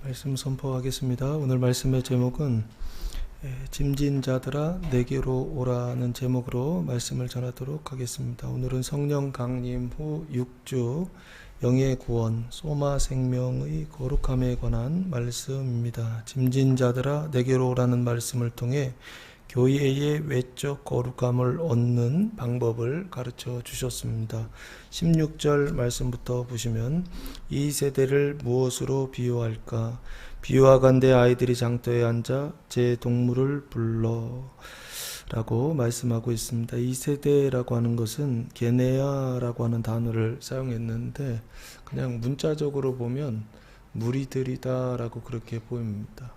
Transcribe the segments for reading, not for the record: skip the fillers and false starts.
말씀 선포하겠습니다. 오늘 말씀의 제목은 짐진 자들아 내게로 오라는 제목으로 말씀을 전하도록 하겠습니다. 오늘은 성령 강림 후 6주 영의 구원 소마 생명의 거룩함에 관한 말씀입니다. 짐진 자들아 내게로 오라는 말씀을 통해 교회의 외적 거룩함을 얻는 방법을 가르쳐 주셨습니다. 16절 말씀부터 보시면 이 세대를 무엇으로 비유할까? 비유하간대 아이들이 장터에 앉아 제 동물을 불러 라고 말씀하고 있습니다. 이 세대라고 하는 것은 게네아라고 하는 단어를 사용했는데 그냥 문자적으로 보면 무리들이다 라고 그렇게 보입니다.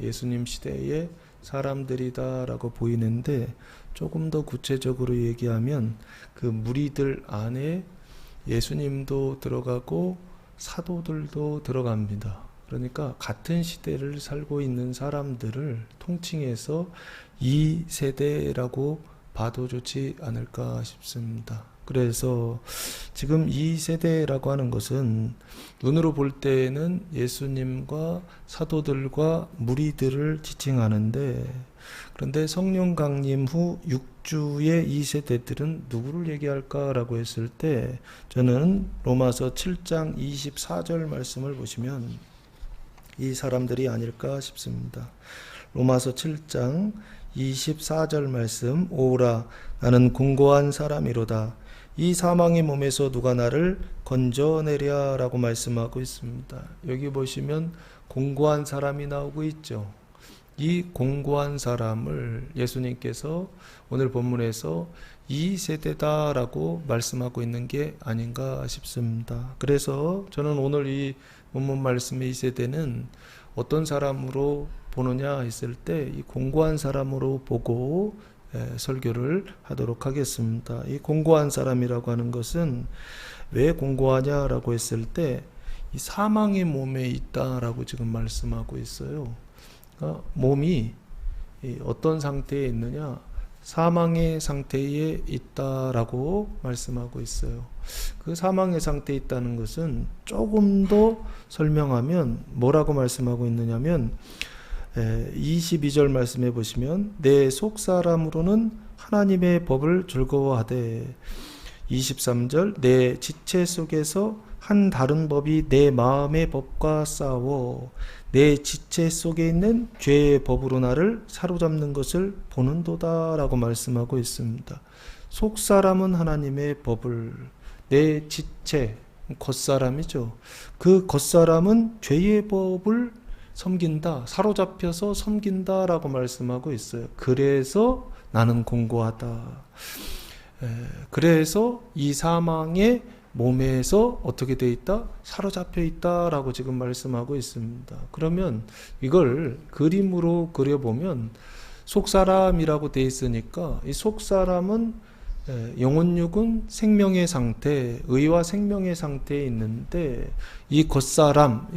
예수님 시대에 사람들이다 라고 보이는데 조금 더 구체적으로 얘기하면 그 무리들 안에 예수님도 들어가고 사도들도 들어갑니다. 그러니까 같은 시대를 살고 있는 사람들을 통칭해서 이 세대라고 봐도 좋지 않을까 싶습니다. 그래서 지금 이 세대라고 하는 것은 눈으로 볼 때는 예수님과 사도들과 무리들을 지칭하는데 그런데 성령 강림 후 6주의 이 세대들은 누구를 얘기할까라고 했을 때 저는 로마서 7장 24절 말씀을 보시면 이 사람들이 아닐까 싶습니다. 로마서 7장 24절 말씀 오라 나는 공고한 사람이로다 이 사망의 몸에서 누가 나를 건져내랴 라고 말씀하고 있습니다. 여기 보시면 공고한 사람이 나오고 있죠. 이 공고한 사람을 예수님께서 오늘 본문에서 이 세대다 라고 말씀하고 있는 게 아닌가 싶습니다. 그래서 저는 오늘 이 본문 말씀의 이 세대는 어떤 사람으로 보느냐 했을 때 이 공고한 사람으로 보고 설교를 하도록 하겠습니다. 이 공고한 사람이라고 하는 것은 왜 공고하냐라고 했을 때 이 사망의 몸에 있다라고 지금 말씀하고 있어요. 그러니까 몸이 어떤 상태에 있느냐? 사망의 상태에 있다라고 말씀하고 있어요. 그 사망의 상태에 있다는 것은 조금 더 설명하면 뭐라고 말씀하고 있느냐면 22절 말씀해 보시면 내 속사람으로는 하나님의 법을 즐거워하되 23절 내 지체 속에서 한 다른 법이 내 마음의 법과 싸워 내 지체 속에 있는 죄의 법으로 나를 사로잡는 것을 보는도다 라고 말씀하고 있습니다. 속사람은 하나님의 법을 내 지체 겉사람이죠. 그 겉사람은 죄의 법을 섬긴다, 사로잡혀서 섬긴다 라고 말씀하고 있어요. 그래서 나는 공고하다. 그래서 이 사망의 몸에서 어떻게 돼 있다? 사로잡혀 있다 라고 지금 말씀하고 있습니다. 그러면 이걸 그림으로 그려보면 속사람이라고 돼 있으니까 이 속사람은 영혼육은 생명의 상태, 의와 생명의 상태에 있는데 이 겉사람,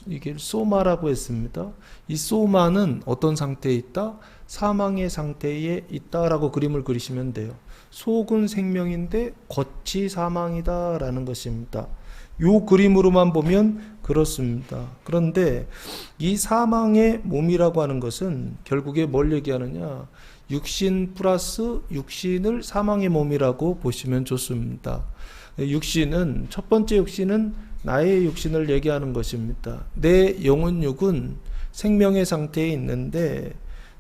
이게 소마라고 했습니다. 이 소마는 어떤 상태에 있다? 사망의 상태에 있다라고 그림을 그리시면 돼요. 속은 생명인데 겉이 사망이다라는 것입니다. 요 그림으로만 보면 그렇습니다. 그런데 이 사망의 몸이라고 하는 것은 결국에 뭘 얘기하느냐? 육신 플러스 육신을 사망의 몸이라고 보시면 좋습니다. 육신은 첫 번째 육신은 나의 육신을 얘기하는 것입니다. 내 영혼육은 생명의 상태에 있는데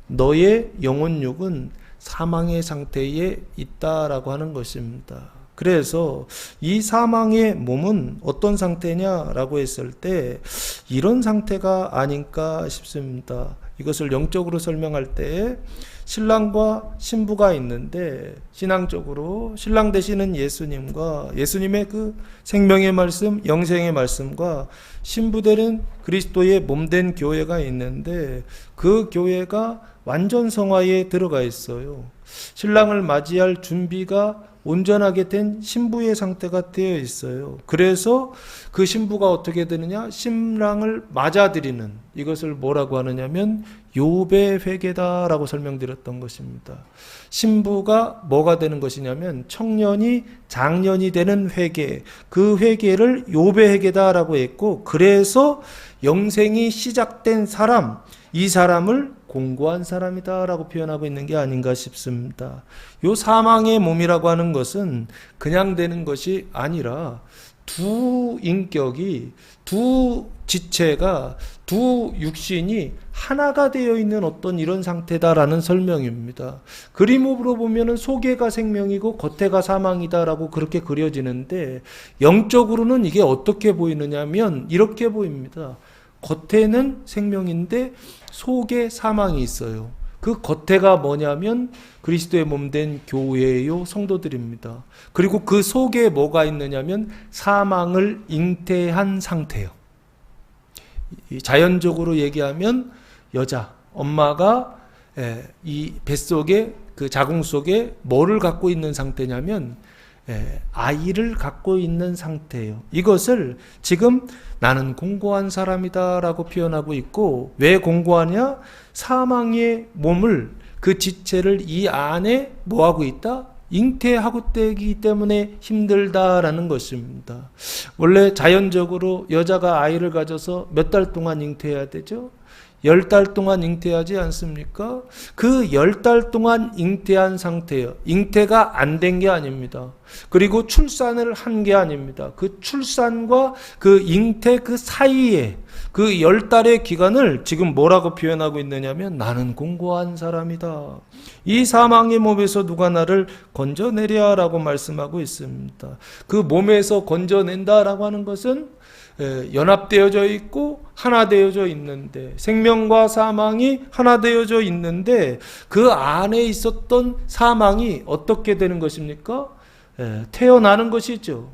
너의 영혼육은 사망의 상태에 있다라고 하는 것입니다. 그래서 이 사망의 몸은 어떤 상태냐라고 했을 때 이런 상태가 아닌가 싶습니다. 이것을 영적으로 설명할 때 신랑과 신부가 있는데 신앙적으로 신랑 되시는 예수님과 예수님의 그 생명의 말씀, 영생의 말씀과 신부되는 그리스도의 몸된 교회가 있는데 그 교회가 완전 성화에 들어가 있어요. 신랑을 맞이할 준비가 온전하게 된 신부의 상태가 되어 있어요. 그래서 그 신부가 어떻게 되느냐? 신랑을 맞아들이는 이것을 뭐라고 하느냐면 욥의 회개다라고 설명드렸던 것입니다. 신부가 뭐가 되는 것이냐면 청년이 장년이 되는 회개, 그 회개를 욥의 회개다라고 했고, 그래서 영생이 시작된 사람, 이 사람을 공고한 사람이다라고 표현하고 있는 게 아닌가 싶습니다. 요 사망의 몸이라고 하는 것은 그냥 되는 것이 아니라 두 인격이, 두 지체가, 두 육신이 하나가 되어 있는 어떤 이런 상태다라는 설명입니다. 그림으로 보면은 속에가 생명이고 겉에가 사망이다라고 그렇게 그려지는데, 영적으로는 이게 어떻게 보이느냐면 이렇게 보입니다. 겉에는 생명인데 속에 사망이 있어요. 그 겉에가 뭐냐면 그리스도의 몸된 교회요, 성도들입니다. 그리고 그 속에 뭐가 있느냐면 사망을 잉태한 상태예요. 자연적으로 얘기하면 여자, 엄마가 이 뱃속에, 그 자궁 속에 뭐를 갖고 있는 상태냐면 아이를 갖고 있는 상태예요. 이것을 지금 나는 공고한 사람이다 라고 표현하고 있고, 왜 공고하냐? 사망의 몸을, 그 지체를 이 안에 뭐하고 있다? 잉태하고 있기 때문에 힘들다라는 것입니다. 원래 자연적으로 여자가 아이를 가져서 몇 달 동안 잉태해야 되죠? 10달 동안 잉태하지 않습니까? 그 10달 동안 잉태한 상태예요. 잉태가 안 된 게 아닙니다. 그리고 출산을 한 게 아닙니다. 그 출산과 그 잉태 그 사이에 그 10달의 기간을 지금 뭐라고 표현하고 있느냐면 나는 공고한 사람이다. 이 사망의 몸에서 누가 나를 건져내랴 라고 말씀하고 있습니다. 그 몸에서 건져낸다라고 하는 것은 연합되어져 있고 하나 되어져 있는데, 생명과 사망이 하나 되어져 있는데 그 안에 있었던 사망이 어떻게 되는 것입니까? 태어나는 것이죠.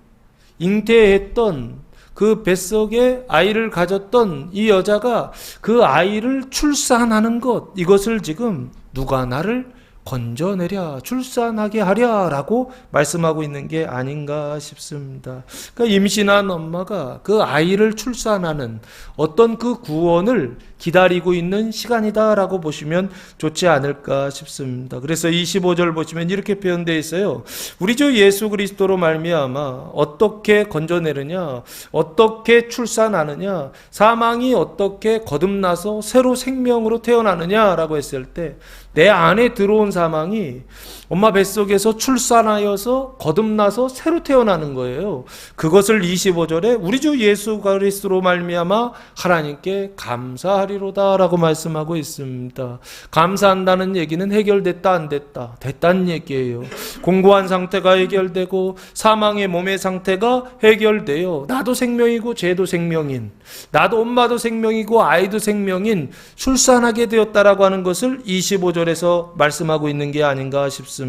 잉태했던 그 뱃속에 아이를 가졌던 이 여자가 그 아이를 출산하는 것, 이것을 지금 누가 나를 건져내랴, 출산하게 하랴 라고 말씀하고 있는 게 아닌가 싶습니다. 그러니까 임신한 엄마가 그 아이를 출산하는 어떤 그 구원을 기다리고 있는 시간이다 라고 보시면 좋지 않을까 싶습니다. 그래서 25절 보시면 이렇게 표현되어 있어요. 우리 주 예수 그리스도로 말미암아 어떻게 건져내느냐, 어떻게 출산하느냐, 사망이 어떻게 거듭나서 새로 생명으로 태어나느냐 라고 했을 때, 내 안에 들어온 사망이 엄마 뱃속에서 출산하여서 거듭나서 새로 태어나는 거예요. 그것을 25절에 우리 주 예수 그리스도로 말미암아 하나님께 감사하리로다 라고 말씀하고 있습니다. 감사한다는 얘기는 해결됐다 안 됐다? 됐다는 얘기예요. 공고한 상태가 해결되고 사망의 몸의 상태가 해결돼요. 나도 생명이고 쟤도 생명인, 나도 엄마도 생명이고 아이도 생명인 출산하게 되었다라고 하는 것을 25절에서 말씀하고 있는 게 아닌가 싶습니다.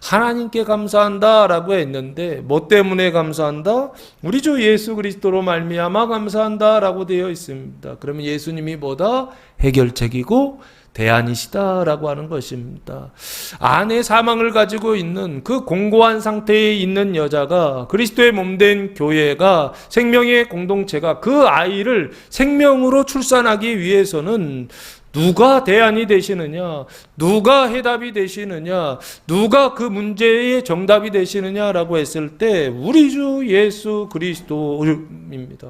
하나님께 감사한다라고 했는데 뭐 때문에 감사한다? 우리 주 예수 그리스도로 말미암아 감사한다라고 되어 있습니다. 그러면 예수님이 뭐다? 해결책이고 대안이시다라고 하는 것입니다. 안에 사망을 가지고 있는 그 공고한 상태에 있는 여자가, 그리스도의 몸된 교회가, 생명의 공동체가 그 아이를 생명으로 출산하기 위해서는 누가 대안이 되시느냐, 누가 해답이 되시느냐, 누가 그 문제의 정답이 되시느냐라고 했을 때 우리 주 예수 그리스도입니다.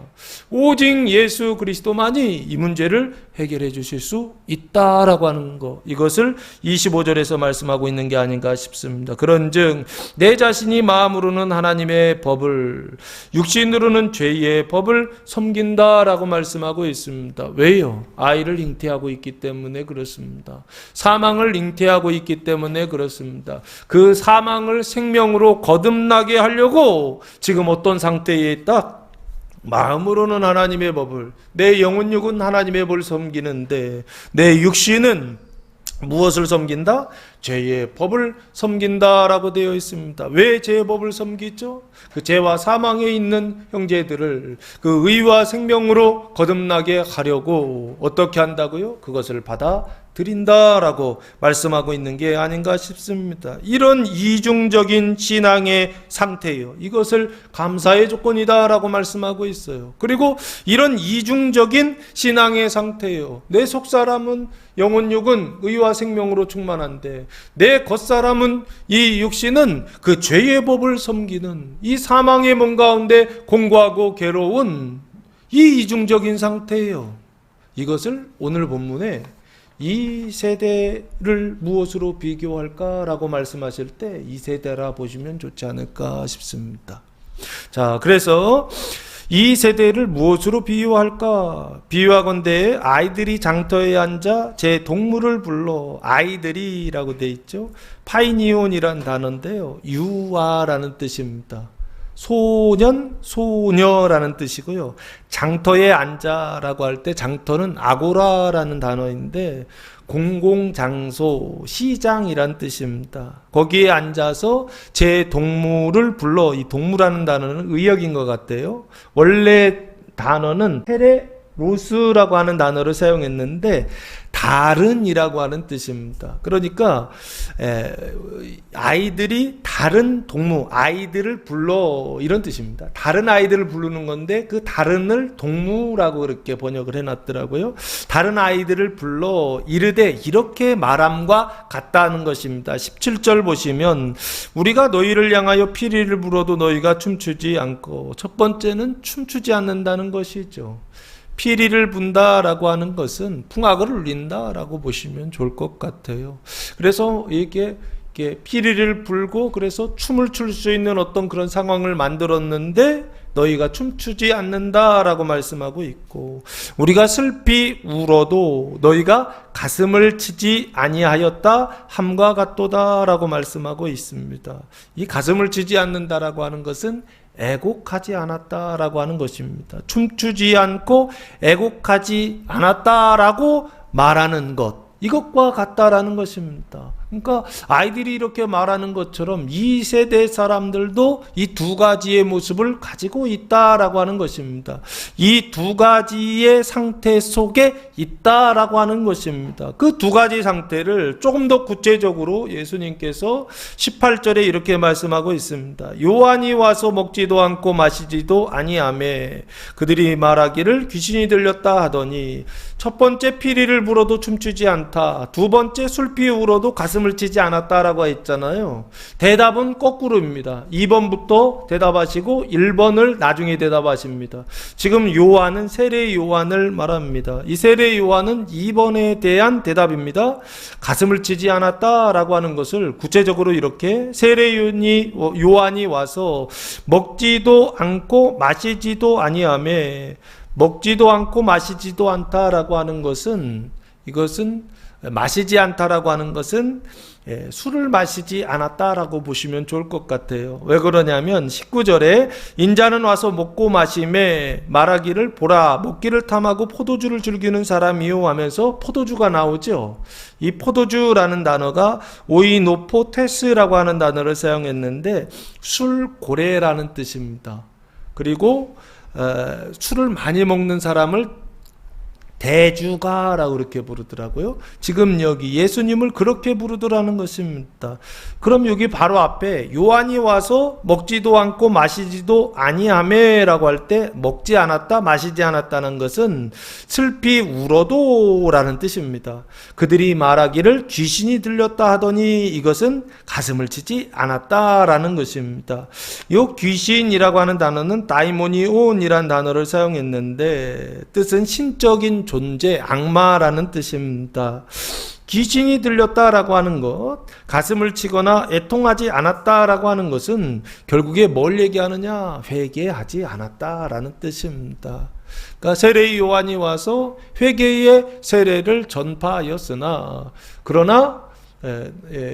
오직 예수 그리스도만이 이 문제를 해결해 주실 수 있다라고 하는 것, 이것을 25절에서 말씀하고 있는 게 아닌가 싶습니다. 그런즉 내 자신이 마음으로는 하나님의 법을, 육신으로는 죄의 법을 섬긴다라고 말씀하고 있습니다. 왜요? 아이를 잉태하고 있기 때문에 그렇습니다. 사망을 잉태하고 있기 때문에 그렇습니다. 그 사망을 생명으로 거듭나게 하려고 지금 어떤 상태에 있다? 마음으로는 하나님의 법을, 내 영혼 육은 하나님의 법을 섬기는데 내 육신은 무엇을 섬긴다? 죄의 법을 섬긴다라고 되어 있습니다. 왜 죄의 법을 섬기죠? 그 죄와 사망에 있는 형제들을 그 의와 생명으로 거듭나게 하려고 어떻게 한다고요? 그것을 받아 드린다라고 말씀하고 있는 게 아닌가 싶습니다. 이런 이중적인 신앙의 상태예요. 이것을 감사의 조건이다라고 말씀하고 있어요. 그리고 이런 이중적인 신앙의 상태예요. 내 속사람은 영혼 육은 의와 생명으로 충만한데 내 겉사람은 이 육신은 그 죄의 법을 섬기는 이 사망의 몸 가운데 공고하고 괴로운 이 이중적인 상태예요. 이것을 오늘 본문에 이 세대를 무엇으로 비교할까라고 말씀하실 때 이 세대라 보시면 좋지 않을까 싶습니다. 자, 그래서 이 세대를 무엇으로 비유할까? 비유하건대 아이들이 장터에 앉아 제 동물을 불러 아이들이라고 돼 있죠. 파이니온이란 단어인데요. 유아라는 뜻입니다. 소년, 소녀라는 뜻이고요. 장터에 앉아라고 할 때 장터는 아고라라는 단어인데 공공장소, 시장이란 뜻입니다. 거기에 앉아서 제 동물을 불러, 이 동물이라는 단어는 의역인 것 같아요. 원래 단어는 테레로스라고 하는 단어를 사용했는데 다른이라고 하는 뜻입니다. 그러니까 아이들이 다른 동무, 아이들을 불러 이런 뜻입니다. 다른 아이들을 부르는 건데 그 다른을 동무라고 그렇게 번역을 해놨더라고요. 다른 아이들을 불러 이르되 이렇게 말함과 같다는 것입니다. 17절 보시면 우리가 너희를 향하여 피리를 불어도 너희가 춤추지 않고, 첫 번째는 춤추지 않는다는 것이죠. 피리를 분다라고 하는 것은 풍악을 울린다라고 보시면 좋을 것 같아요. 그래서 이게 피리를 불고 그래서 춤을 출 수 있는 어떤 그런 상황을 만들었는데 너희가 춤추지 않는다라고 말씀하고 있고, 우리가 슬피 울어도 너희가 가슴을 치지 아니하였다 함과 같도다라고 말씀하고 있습니다. 이 가슴을 치지 않는다라고 하는 것은 애곡하지 않았다라고 하는 것입니다. 춤추지 않고 애곡하지 않았다라고 말하는 것, 이것과 같다라는 것입니다. 그러니까 아이들이 이렇게 말하는 것처럼 이 세대 사람들도 이 두 가지의 모습을 가지고 있다라고 하는 것입니다. 이 두 가지의 상태 속에 있다라고 하는 것입니다. 그 두 가지 상태를 조금 더 구체적으로 예수님께서 18절에 이렇게 말씀하고 있습니다. 요한이 와서 먹지도 않고 마시지도 아니하매 그들이 말하기를 귀신이 들렸다 하더니, 첫 번째 피리를 불어도 춤추지 않다, 두 번째 술피 울어도 가슴을 치지 않았다라고 했잖아요. 대답은 거꾸로입니다. 2번부터 대답하시고 1번을 나중에 대답하십니다. 지금 요한은 세례 요한을 말합니다. 이 세례 요한은 2번에 대한 대답입니다. 가슴을 치지 않았다라고 하는 것을 구체적으로 이렇게 세례 요한이 와서 먹지도 않고 마시지도 아니하며, 먹지도 않고 마시지도 않다라고 하는 것은, 이것은 마시지 않다라고 하는 것은 술을 마시지 않았다라고 보시면 좋을 것 같아요. 왜 그러냐면 19절에 인자는 와서 먹고 마심에 말하기를 보라 먹기를 탐하고 포도주를 즐기는 사람이요 하면서 포도주가 나오죠. 이 포도주라는 단어가 오이노포테스라고 하는 단어를 사용했는데 술고래라는 뜻입니다. 그리고 술을 많이 먹는 사람을 대주가라고 그렇게 부르더라고요. 지금 여기 예수님을 그렇게 부르더라는 것입니다. 그럼 여기 바로 앞에 요한이 와서 먹지도 않고 마시지도 아니하매라고 할 때 먹지 않았다 마시지 않았다는 것은 슬피 울어도 라는 뜻입니다. 그들이 말하기를 귀신이 들렸다 하더니 이것은 가슴을 치지 않았다라는 것입니다. 요 귀신이라고 하는 단어는 다이모니온이라는 단어를 사용했는데 뜻은 신적인 존재, 악마라는 뜻입니다. 귀신이 들렸다라고 하는 것, 가슴을 치거나 애통하지 않았다라고 하는 것은 결국에 뭘 얘기하느냐? 회개하지 않았다라는 뜻입니다. 그러니까 세례 요한이 와서 회개의 세례를 전파하였으나, 그러나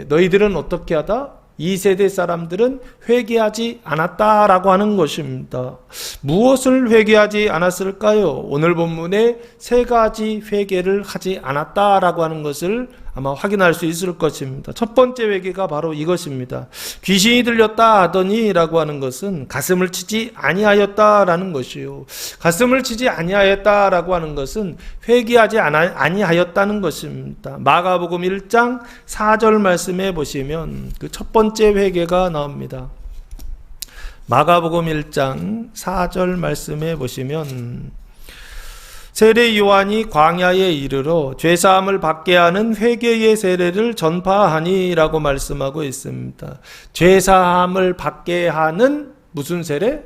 너희들은 어떻게 하다? 이 세대 사람들은 회개하지 않았다라고 하는 것입니다. 무엇을 회개하지 않았을까요? 오늘 본문에 세 가지 회개를 하지 않았다라고 하는 것을 아마 확인할 수 있을 것입니다. 첫 번째 회개가 바로 이것입니다. 귀신이 들렸다 하더니 라고 하는 것은 가슴을 치지 아니하였다라는 것이요. 가슴을 치지 아니하였다라고 하는 것은 회개하지 아니하였다는 것입니다. 마가복음 1장 4절 말씀에 보시면 그 첫 번째 회개가 나옵니다. 마가복음 1장 4절 말씀에 보시면 세례 요한이 광야에 이르러 죄사함을 받게 하는 회개의 세례를 전파하니라고 말씀하고 있습니다. 죄사함을 받게 하는 무슨 세례?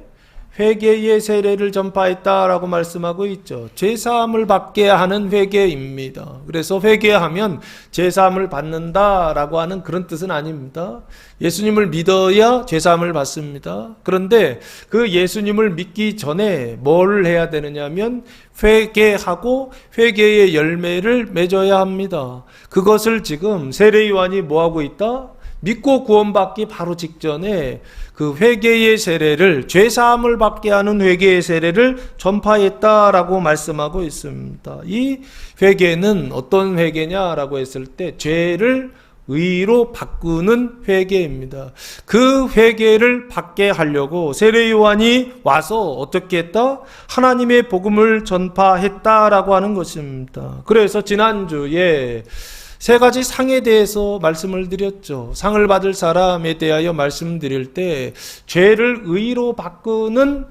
회개의 세례를 전파했다라고 말씀하고 있죠. 죄사함을 받게 하는 회개입니다. 그래서 회개하면 죄사함을 받는다라고 하는 그런 뜻은 아닙니다. 예수님을 믿어야 죄사함을 받습니다. 그런데 그 예수님을 믿기 전에 뭘 해야 되느냐면 회개하고 회개의 열매를 맺어야 합니다. 그것을 지금 세례 요한이 뭐하고 있다? 믿고 구원받기 바로 직전에 그 회개의 세례를, 죄사함을 받게 하는 회개의 세례를 전파했다라고 말씀하고 있습니다. 이 회개는 어떤 회개냐라고 했을 때 죄를 의로 바꾸는 회개입니다. 그 회개를 받게 하려고 세례 요한이 와서 어떻게 했다? 하나님의 복음을 전파했다라고 하는 것입니다. 그래서 지난주에 세 가지 상에 대해서 말씀을 드렸죠. 상을 받을 사람에 대하여 말씀드릴 때 죄를 의로 바꾸는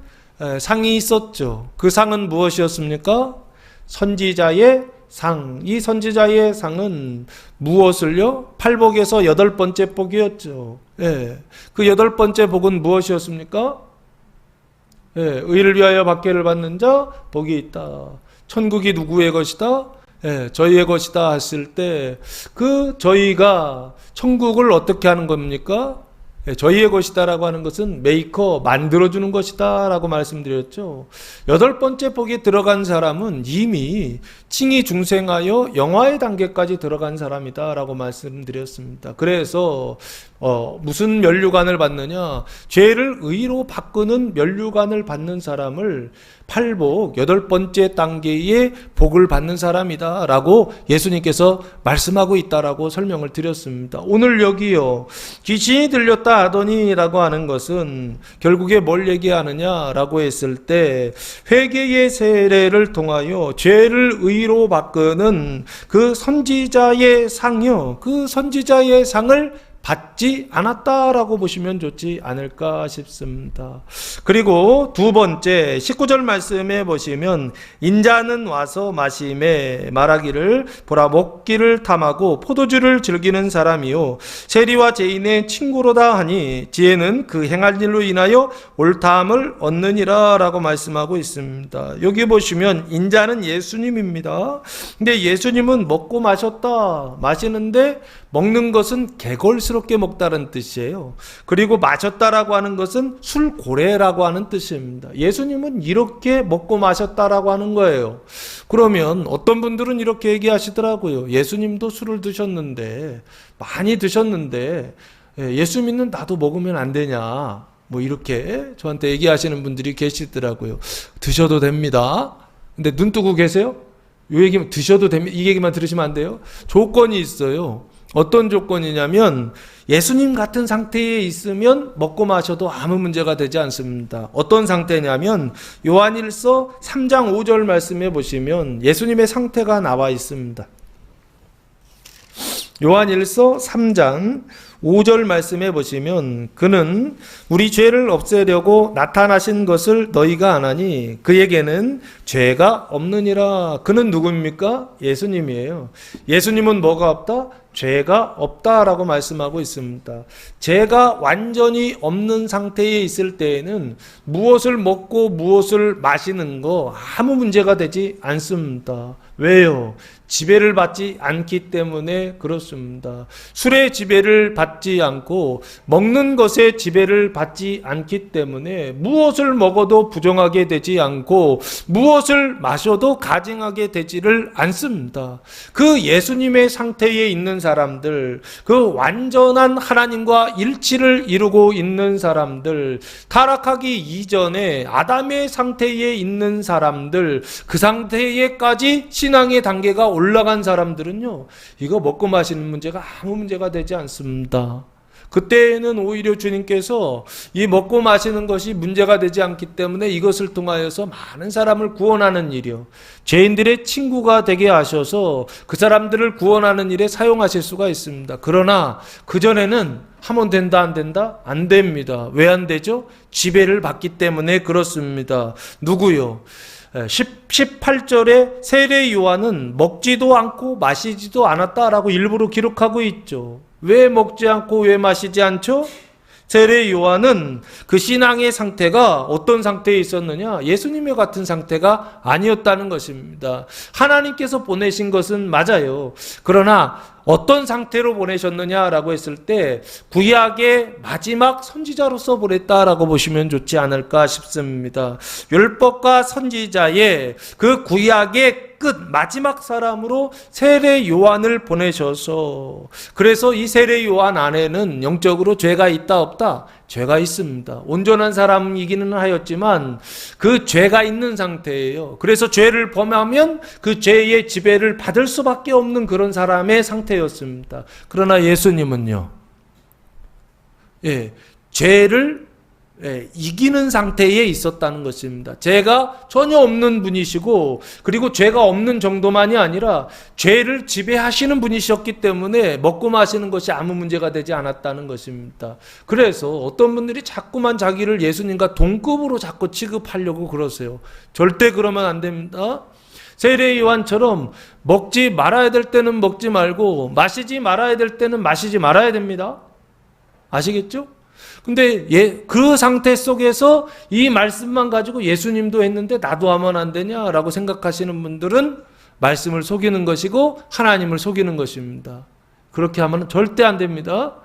상이 있었죠. 그 상은 무엇이었습니까? 선지자의 상. 이 선지자의 상은 무엇을요? 팔복에서 8번째 복이었죠. 예. 그 8번째 복은 무엇이었습니까? 예. 의를 위하여 박해를 받는 자 복이 있다. 천국이 누구의 것이다? 예, 저희의 것이다 했을 때 그 저희가 천국을 어떻게 하는 겁니까? 예, 저희의 것이다라고 하는 것은 메이커, 만들어주는 것이다 라고 말씀드렸죠. 8번째 복에 들어간 사람은 이미 칭의 중생하여 영화의 단계까지 들어간 사람이다 라고 말씀드렸습니다. 그래서 무슨 면류관을 받느냐? 죄를 의로 바꾸는 면류관을 받는 사람을 팔복 8번째 단계의 복을 받는 사람이다 라고 예수님께서 말씀하고 있다라고 설명을 드렸습니다. 오늘 여기요, 귀신이 들렸다 하더니 라고 하는 것은 결국에 뭘 얘기하느냐 라고 했을 때 회개의 세례를 통하여 죄를 의로 바꾸는 그 선지자의 상이요, 그 선지자의 상을 받지 않았다라고 보시면 좋지 않을까 싶습니다. 그리고 두 번째 19절 말씀에 보시면 인자는 와서 마심에 말하기를 보라 먹기를 탐하고 포도주를 즐기는 사람이요 세리와 죄인의 친구로다 하니 지혜는 그 행할 일로 인하여 옳다함을 얻느니라 라고 말씀하고 있습니다. 여기 보시면 인자는 예수님입니다. 근데 예수님은 먹고 마셨다, 마시는데 먹는 것은 개걸스럽게 먹다는 뜻이에요. 그리고 마셨다라고 하는 것은 술고래라고 하는 뜻입니다. 예수님은 이렇게 먹고 마셨다라고 하는 거예요. 그러면 어떤 분들은 이렇게 얘기하시더라고요. 예수님도 술을 드셨는데, 많이 드셨는데 예수 믿는 나도 먹으면 안 되냐, 뭐 이렇게 저한테 얘기하시는 분들이 계시더라고요. 드셔도 됩니다. 근데 눈 뜨고 계세요? 이 얘기만 드셔도 됩니다. 이 얘기만 들으시면 안 돼요. 조건이 있어요. 어떤 조건이냐면 예수님 같은 상태에 있으면 먹고 마셔도 아무 문제가 되지 않습니다. 어떤 상태냐면 요한일서 3장 5절 말씀에 보시면 예수님의 상태가 나와 있습니다. 요한일서 3장 5절 말씀에 보시면 그는 우리 죄를 없애려고 나타나신 것을 너희가 아나니 그에게는 죄가 없느니라. 그는 누구입니까? 예수님이에요. 예수님은 뭐가 없다? 죄가 없다라고 말씀하고 있습니다. 죄가 완전히 없는 상태에 있을 때에는 무엇을 먹고 무엇을 마시는 거 아무 문제가 되지 않습니다. 왜요? 지배를 받지 않기 때문에 그렇습니다. 술의 지배를 받지 받지 않고 먹는 것에 지배를 받지 않기 때문에 무엇을 먹어도 부정하게 되지 않고 무엇을 마셔도 가증하게 되지를 않습니다. 그 예수님의 상태에 있는 사람들, 그 완전한 하나님과 일치를 이루고 있는 사람들, 타락하기 이전에 아담의 상태에 있는 사람들, 그 상태에까지 신앙의 단계가 올라간 사람들은요, 이거 먹고 마시는 문제가 아무 문제가 되지 않습니다. 그때는 오히려 주님께서 이 먹고 마시는 것이 문제가 되지 않기 때문에 이것을 통하여서 많은 사람을 구원하는 일이요, 죄인들의 친구가 되게 하셔서 그 사람들을 구원하는 일에 사용하실 수가 있습니다. 그러나 그전에는 하면 된다 안 된다? 안 됩니다. 왜 안 되죠? 지배를 받기 때문에 그렇습니다. 누구요? 18절에 세례 요한은 먹지도 않고 마시지도 않았다라고 일부러 기록하고 있죠. 왜 먹지 않고 왜 마시지 않죠? 세례 요한은 그 신앙의 상태가 어떤 상태에 있었느냐? 예수님의 같은 상태가 아니었다는 것입니다. 하나님께서 보내신 것은 맞아요. 그러나 어떤 상태로 보내셨느냐라고 했을 때 구약의 마지막 선지자로서 보냈다라고 보시면 좋지 않을까 싶습니다. 율법과 선지자의 그 구약의 끝 마지막 사람으로 세례 요한을 보내셔서, 그래서 이 세례 요한 안에는 영적으로 죄가 있다 없다? 죄가 있습니다. 온전한 사람이기는 하였지만 그 죄가 있는 상태예요. 그래서 죄를 범하면 그 죄의 지배를 받을 수밖에 없는 그런 사람의 상태였습니다. 그러나 예수님은요, 죄를 이기는 상태에 있었다는 것입니다. 죄가 전혀 없는 분이시고, 그리고 죄가 없는 정도만이 아니라 죄를 지배하시는 분이셨기 때문에 먹고 마시는 것이 아무 문제가 되지 않았다는 것입니다. 그래서 어떤 분들이 자꾸만 자기를 예수님과 동급으로 자꾸 취급하려고 그러세요. 절대 그러면 안 됩니다. 세례 요한처럼 먹지 말아야 될 때는 먹지 말고 마시지 말아야 될 때는 마시지 말아야 됩니다. 아시겠죠? 근데 그 상태 속에서 이 말씀만 가지고 예수님도 했는데 나도 하면 안 되냐라고 생각하시는 분들은 말씀을 속이는 것이고 하나님을 속이는 것입니다. 그렇게 하면 절대 안 됩니다.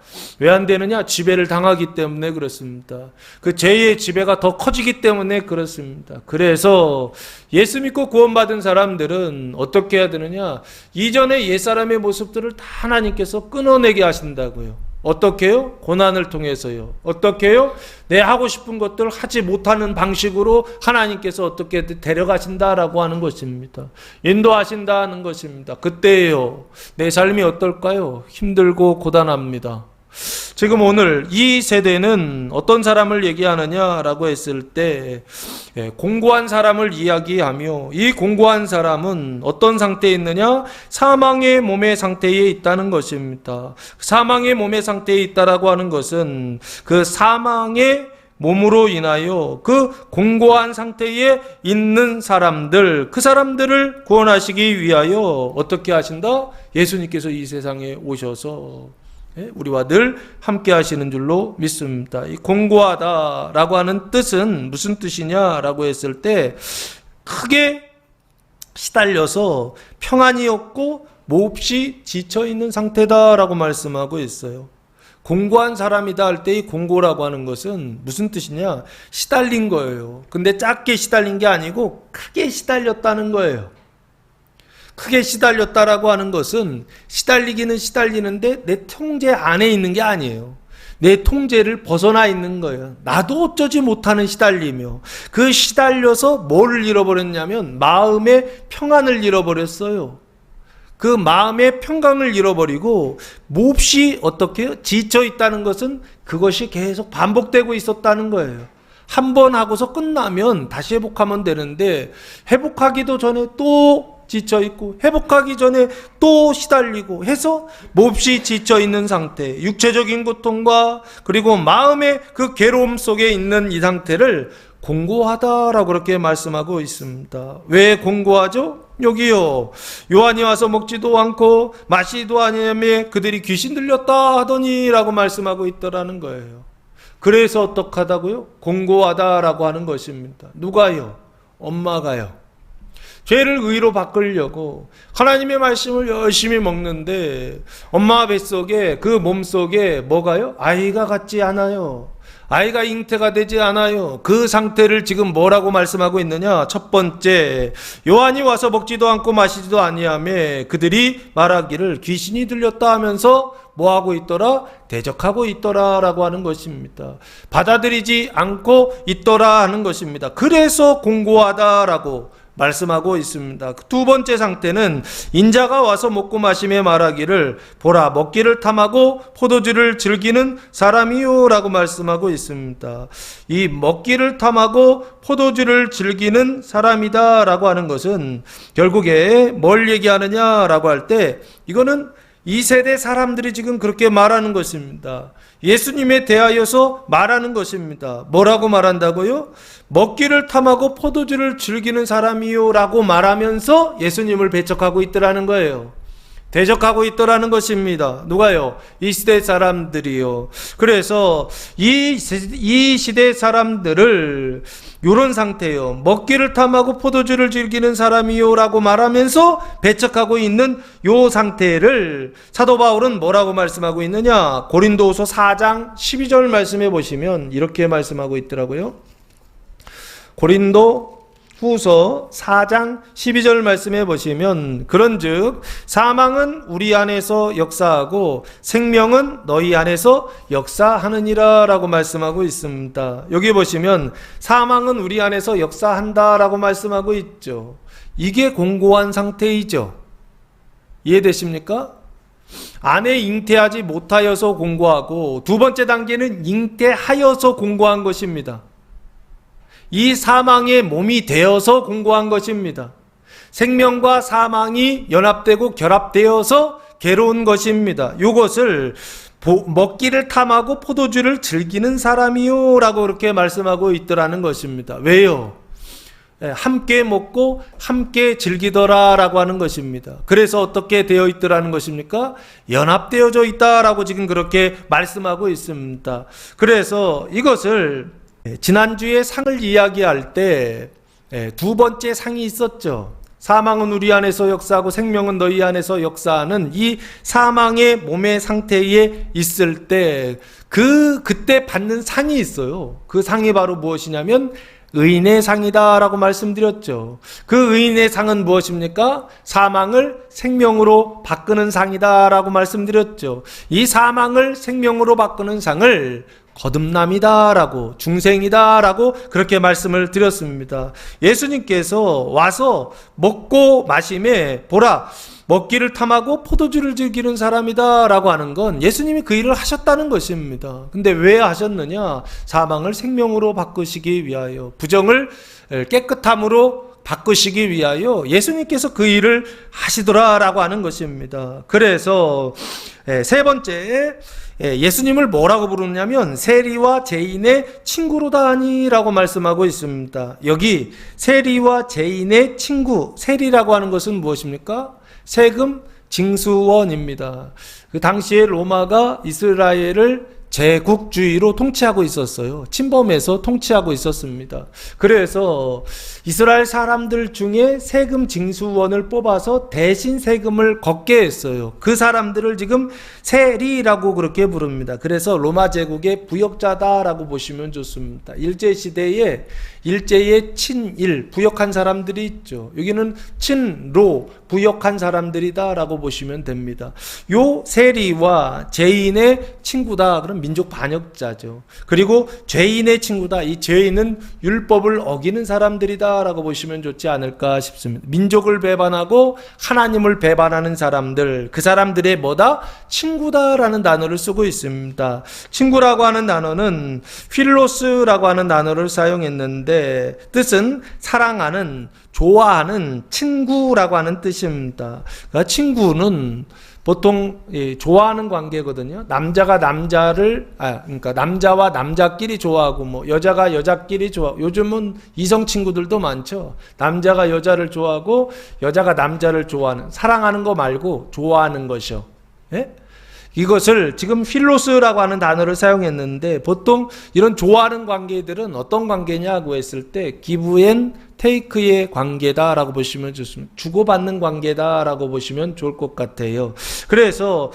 왜 안 되느냐? 지배를 당하기 때문에 그렇습니다. 그 죄의 지배가 더 커지기 때문에 그렇습니다. 그래서 예수 믿고 구원받은 사람들은 어떻게 해야 되느냐? 이전의 옛사람의 모습들을 다 하나님께서 끊어내게 하신다고요. 어떻게 해요? 고난을 통해서요. 어떻게 해요? 내 하고 싶은 것들 하지 못하는 방식으로 하나님께서 어떻게 데려가신다라고 하는 것입니다. 인도하신다는 것입니다. 그때요, 내 삶이 어떨까요? 힘들고 고단합니다. 지금 오늘 이 세대는 어떤 사람을 얘기하느냐라고 했을 때 공고한 사람을 이야기하며, 이 공고한 사람은 어떤 상태에 있느냐? 사망의 몸의 상태에 있다는 것입니다. 사망의 몸의 상태에 있다라고 하는 것은 그 사망의 몸으로 인하여 그 공고한 상태에 있는 사람들, 그 사람들을 구원하시기 위하여 어떻게 하신다? 예수님께서 이 세상에 오셔서 우리와 늘 함께 하시는 줄로 믿습니다. 이 공고하다라고 하는 뜻은 무슨 뜻이냐라고 했을 때 크게 시달려서 평안이 없고 몹시 지쳐있는 상태다라고 말씀하고 있어요. 공고한 사람이다 할 때 이 공고라고 하는 것은 무슨 뜻이냐? 시달린 거예요. 근데 작게 시달린 게 아니고 크게 시달렸다는 거예요. 크게 시달렸다라고 하는 것은 시달리기는 시달리는데 내 통제 안에 있는 게 아니에요. 내 통제를 벗어나 있는 거예요. 나도 어쩌지 못하는 시달리며, 그 시달려서 뭐를 잃어버렸냐면 마음의 평안을 잃어버렸어요. 그 마음의 평강을 잃어버리고 몹시 어떻게 해요? 지쳐 있다는 것은 그것이 계속 반복되고 있었다는 거예요. 한 번 하고서 끝나면 다시 회복하면 되는데 회복하기도 전에 또 지쳐있고 회복하기 전에 또 시달리고 해서 몹시 지쳐있는 상태, 육체적인 고통과 그리고 마음의 그 괴로움 속에 있는 이 상태를 공고하다라고 그렇게 말씀하고 있습니다. 왜 공고하죠? 여기요, 요한이 와서 먹지도 않고 마시지도 아니하며 그들이 귀신 들렸다 하더니 라고 말씀하고 있더라는 거예요. 그래서 어떡하다고요? 공고하다라고 하는 것입니다. 누가요? 엄마가요. 죄를 의로 바꾸려고 하나님의 말씀을 열심히 먹는데 엄마 뱃속에 그 몸속에 뭐가요? 아이가 같지 않아요. 아이가 잉태가 되지 않아요. 그 상태를 지금 뭐라고 말씀하고 있느냐? 첫 번째, 요한이 와서 먹지도 않고 마시지도 아니하며 그들이 말하기를 귀신이 들렸다 하면서 뭐하고 있더라? 대적하고 있더라 라고 하는 것입니다. 받아들이지 않고 있더라 하는 것입니다. 그래서 공고하다라고 말씀하고 있습니다. 두 번째 상태는 인자가 와서 먹고 마시며 말하기를 보라 먹기를 탐하고 포도주를 즐기는 사람이요 라고 말씀하고 있습니다. 이 먹기를 탐하고 포도주를 즐기는 사람이다 라고 하는 것은 결국에 뭘 얘기하느냐 라고 할 때 이거는 이 세대 사람들이 지금 그렇게 말하는 것입니다. 예수님에 대하여서 말하는 것입니다. 뭐라고 말한다고요? 먹기를 탐하고 포도주를 즐기는 사람이요 라고 말하면서 예수님을 배척하고 있더라는 거예요. 대적하고 있더라는 것입니다. 누가요? 이 시대 사람들이요. 그래서 이 시대 사람들을 이런 상태요. 먹기를 탐하고 포도주를 즐기는 사람이요 라고 말하면서 배척하고 있는 요 상태를 사도 바울은 뭐라고 말씀하고 있느냐? 고린도후서 4장 12절 말씀해 보시면 이렇게 말씀하고 있더라고요. 고린도후서 4장 12절 말씀해 보시면 그런즉 사망은 우리 안에서 역사하고 생명은 너희 안에서 역사하느니라 라고 말씀하고 있습니다. 여기 보시면 사망은 우리 안에서 역사한다 라고 말씀하고 있죠. 이게 공고한 상태이죠. 이해되십니까? 안에 잉태하지 못하여서 공고하고 두 번째 단계는 잉태하여서 공고한 것입니다. 이 사망의 몸이 되어서 공고한 것입니다. 생명과 사망이 연합되고 결합되어서 괴로운 것입니다. 이것을 먹기를 탐하고 포도주를 즐기는 사람이요 라고 그렇게 말씀하고 있더라는 것입니다. 왜요? 함께 먹고 함께 즐기더라 라고 하는 것입니다. 그래서 어떻게 되어 있더라는 것입니까? 연합되어져 있다라고 지금 그렇게 말씀하고 있습니다. 그래서 이것을 지난주에 상을 이야기할 때 두 번째 상이 있었죠. 사망은 우리 안에서 역사하고 생명은 너희 안에서 역사하는 이 사망의 몸의 상태에 있을 때 그때 받는 상이 있어요. 그 상이 바로 무엇이냐면 의인의 상이다 라고 말씀드렸죠. 그 의인의 상은 무엇입니까? 사망을 생명으로 바꾸는 상이다 라고 말씀드렸죠. 이 사망을 생명으로 바꾸는 상을 거듭남이다 라고, 중생이다 라고 그렇게 말씀을 드렸습니다. 예수님께서 와서 먹고 마심에 보라 먹기를 탐하고 포도주를 즐기는 사람이다 라고 하는 건 예수님이 그 일을 하셨다는 것입니다. 근데 왜 하셨느냐? 사망을 생명으로 바꾸시기 위하여, 부정을 깨끗함으로 바꾸시기 위하여 예수님께서 그 일을 하시더라라고 하는 것입니다. 그래서 세 번째, 예수님을 뭐라고 부르냐면 세리와 죄인의 친구로다 하니라고 말씀하고 있습니다. 여기 세리와 죄인의 친구, 세리라고 하는 것은 무엇입니까? 세금 징수원입니다. 그 당시에 로마가 이스라엘을 제국주의로 통치하고 있었어요. 침범해서 통치하고 있었습니다. 그래서 이스라엘 사람들 중에 세금 징수원을 뽑아서 대신 세금을 걷게 했어요. 그 사람들을 지금 세리라고 그렇게 부릅니다. 그래서 로마 제국의 부역자다라고 보시면 좋습니다. 일제시대에 일제의 친일, 부역한 사람들이 있죠. 여기는 친로, 부역한 사람들이다라고 보시면 됩니다. 요 세리와 죄인의 친구다. 그럼 민족 반역자죠. 그리고 죄인의 친구다. 이 죄인은 율법을 어기는 사람들이다라고 보시면 좋지 않을까 싶습니다. 민족을 배반하고 하나님을 배반하는 사람들, 그 사람들의 뭐다? 친구다라는 단어를 쓰고 있습니다. 친구라고 하는 단어는 필로스라고 하는 단어를 사용했는데 뜻은 사랑하는, 좋아하는 친구라고 하는 뜻입니다. 그러니까 친구는 보통 좋아하는 관계거든요. 남자가 남자를, 그러니까 남자와 남자끼리 좋아하고, 뭐 여자가 여자끼리 좋아하고, 요즘은 이성 친구들도 많죠. 남자가 여자를 좋아하고 여자가 남자를 좋아하는, 사랑하는 거 말고 좋아하는 것이요. 예? 이것을 지금 필로스라고 하는 단어를 사용했는데 보통 이런 좋아하는 관계들은 어떤 관계냐고 했을 때 give and 테이크의 관계다라고 보시면 좋습니다. 주고받는 관계다라고 보시면 좋을 것 같아요. 그래서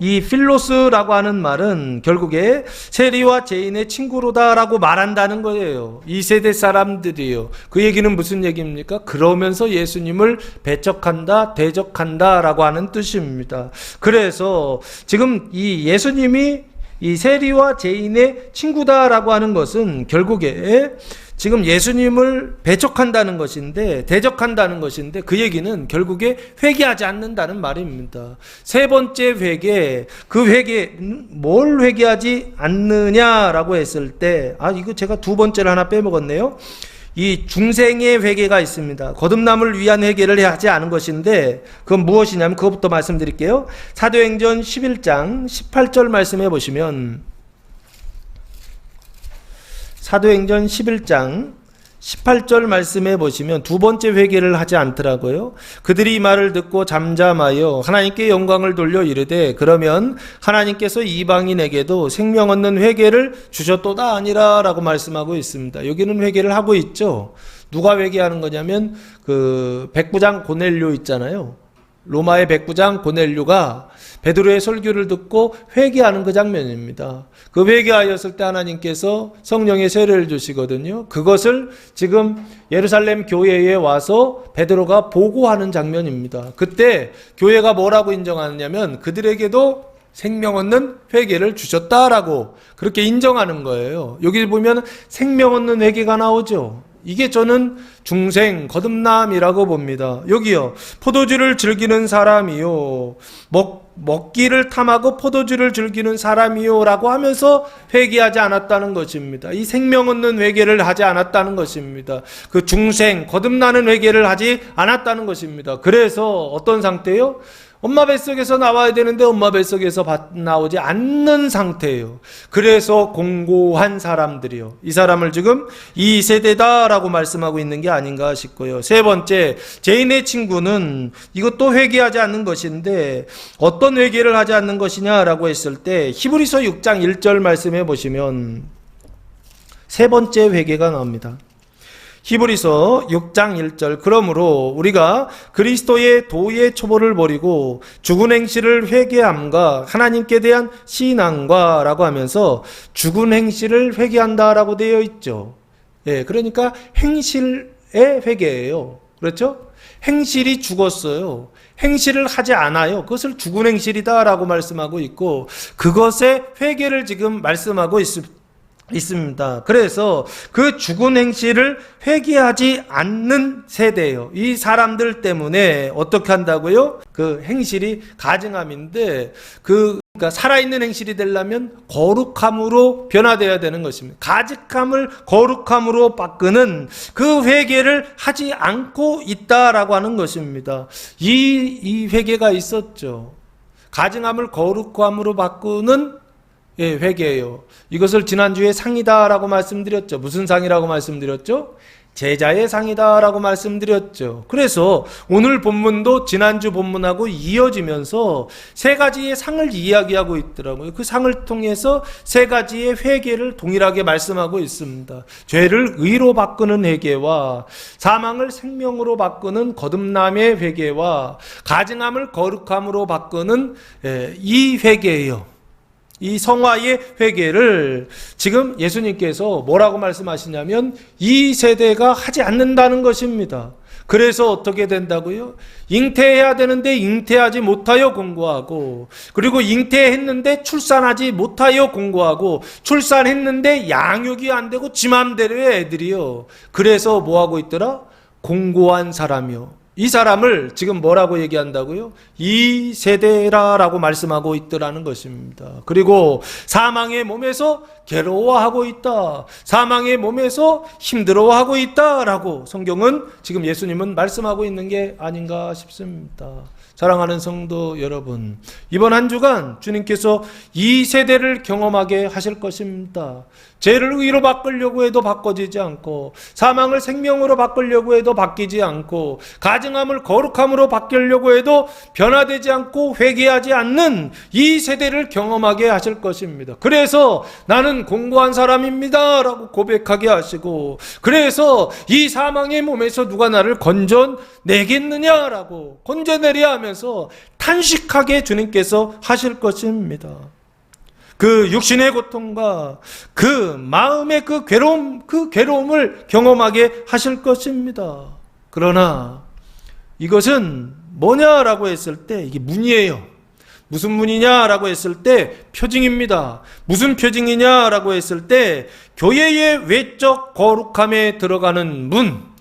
이 필로스라고 하는 말은 결국에 세리와 죄인의 친구로다라고 말한다는 거예요. 이 세대 사람들이요. 그 얘기는 무슨 얘기입니까? 그러면서 예수님을 배척한다, 대적한다라고 하는 뜻입니다. 그래서 지금 이 예수님이 이 세리와 죄인의 친구다라고 하는 것은 결국에 지금 예수님을 배척한다는 것인데, 대적한다는 것인데, 그 얘기는 결국에 회개하지 않는다는 말입니다. 세 번째 회개, 그 회개, 뭘 회개하지 않느냐라고 했을 때, 이거 제가 두 번째를 하나 빼먹었네요. 이 중생의 회개가 있습니다. 거듭남을 위한 회개를 하지 않은 것인데, 그건 무엇이냐면, 그것부터 말씀드릴게요. 사도행전 11장 18절 말씀해 보시면, 사도행전 11장 18절 말씀해 보시면 두 번째 회개를 하지 않더라고요. 그들이 이 말을 듣고 잠잠하여 하나님께 영광을 돌려 이르되 그러면 하나님께서 이방인에게도 생명 얻는 회개를 주셨도다 아니라라고 말씀하고 있습니다. 여기는 회개를 하고 있죠. 누가 회개하는 거냐면 그 백부장 고넬료 있잖아요. 로마의 백부장 고넬료가 베드로의 설교를 듣고 회개하는 그 장면입니다. 그 회개하였을 때 하나님께서 성령의 세례를 주시거든요. 그것을 지금 예루살렘 교회에 와서 베드로가 보고하는 장면입니다. 그때 교회가 뭐라고 인정하느냐면 그들에게도 생명 얻는 회개를 주셨다라고 그렇게 인정하는 거예요. 여기 보면 생명 얻는 회개가 나오죠. 이게 저는 중생 거듭남이라고 봅니다. 여기요, 포도주를 즐기는 사람이요, 먹기를 탐하고 포도주를 즐기는 사람이요 라고 하면서 회개하지 않았다는 것입니다. 이 생명 얻는 회개를 하지 않았다는 것입니다. 그 중생 거듭나는 회개를 하지 않았다는 것입니다. 그래서 어떤 상태요? 엄마 뱃속에서 나와야 되는데 엄마 뱃속에서 나오지 않는 상태예요. 그래서 공고한 사람들이요. 이 사람을 지금 이 세대다라고 말씀하고 있는 게 아닌가 싶고요. 세 번째, 죄인의 친구는 이것도 회개하지 않는 것인데 어떤 회개를 하지 않는 것이냐라고 했을 때 히브리서 6장 1절 말씀해 보시면 세 번째 회개가 나옵니다. 히브리서 6장 1절 그러므로 우리가 그리스도의 도의 초보를 버리고 죽은 행실을 회개함과 하나님께 대한 신앙과 라고 하면서 죽은 행실을 회개한다라고 되어 있죠. 예, 그러니까 행실의 회개예요. 그렇죠? 행실이 죽었어요. 행실을 하지 않아요. 그것을 죽은 행실이다라고 말씀하고 있고 그것의 회개를 지금 말씀하고 있습니다. 그래서 그 죽은 행실을 회개하지 않는 세대예요. 이 사람들 때문에 어떻게 한다고요? 그 행실이 가증함인데 그러니까 살아있는 행실이 되려면 거룩함으로 변화되어야 되는 것입니다. 가증함을 거룩함으로 바꾸는 그 회개를 하지 않고 있다라고 하는 것입니다. 이 회개가 있었죠. 가증함을 거룩함으로 바꾸는 회개예요. 이것을 지난주에 상이다라고 말씀드렸죠. 무슨 상이라고 말씀드렸죠? 제자의 상이다라고 말씀드렸죠. 그래서 오늘 본문도 지난주 본문하고 이어지면서 세 가지의 상을 이야기하고 있더라고요. 그 상을 통해서 세 가지의 회개를 동일하게 말씀하고 있습니다. 죄를 의로 바꾸는 회개와 사망을 생명으로 바꾸는 거듭남의 회개와 가증함을 거룩함으로 바꾸는 이 회개예요. 이 성화의 회개를 지금 예수님께서 뭐라고 말씀하시냐면 이 세대가 하지 않는다는 것입니다. 그래서 어떻게 된다고요? 잉태해야 되는데 잉태하지 못하여 공고하고 그리고 잉태했는데 출산하지 못하여 공고하고 출산했는데 양육이 안 되고 지 맘대로의 애들이요. 그래서 뭐하고 있더라? 공고한 사람이요. 이 사람을 지금 뭐라고 얘기한다고요? 이 세대라라고 말씀하고 있더라는 것입니다. 그리고 사망의 몸에서 괴로워하고 있다. 사망의 몸에서 힘들어하고 있다라고 성경은 지금 예수님은 말씀하고 있는 게 아닌가 싶습니다. 사랑하는 성도 여러분, 이번 한 주간 주님께서 이 세대를 경험하게 하실 것입니다. 죄를 의로 바꾸려고 해도 바꿔지지 않고, 사망을 생명으로 바꾸려고 해도 바뀌지 않고, 가증함을 거룩함으로 바꾸려고 해도 변화되지 않고 회개하지 않는 이 세대를 경험하게 하실 것입니다. 그래서 나는 공고한 사람입니다 라고 고백하게 하시고, 그래서 이 사망의 몸에서 누가 나를 건져내겠느냐라고 건져내려 하면서 탄식하게 주님께서 하실 것입니다. 그 육신의 고통과 그 마음의 그 괴로움을 경험하게 하실 것입니다. 그러나 이것은 뭐냐라고 했을 때 이게 문이에요. 무슨 문이냐라고 했을 때 표징입니다. 무슨 표징이냐라고 했을 때 교회의 외적 거룩함에 들어가는 문,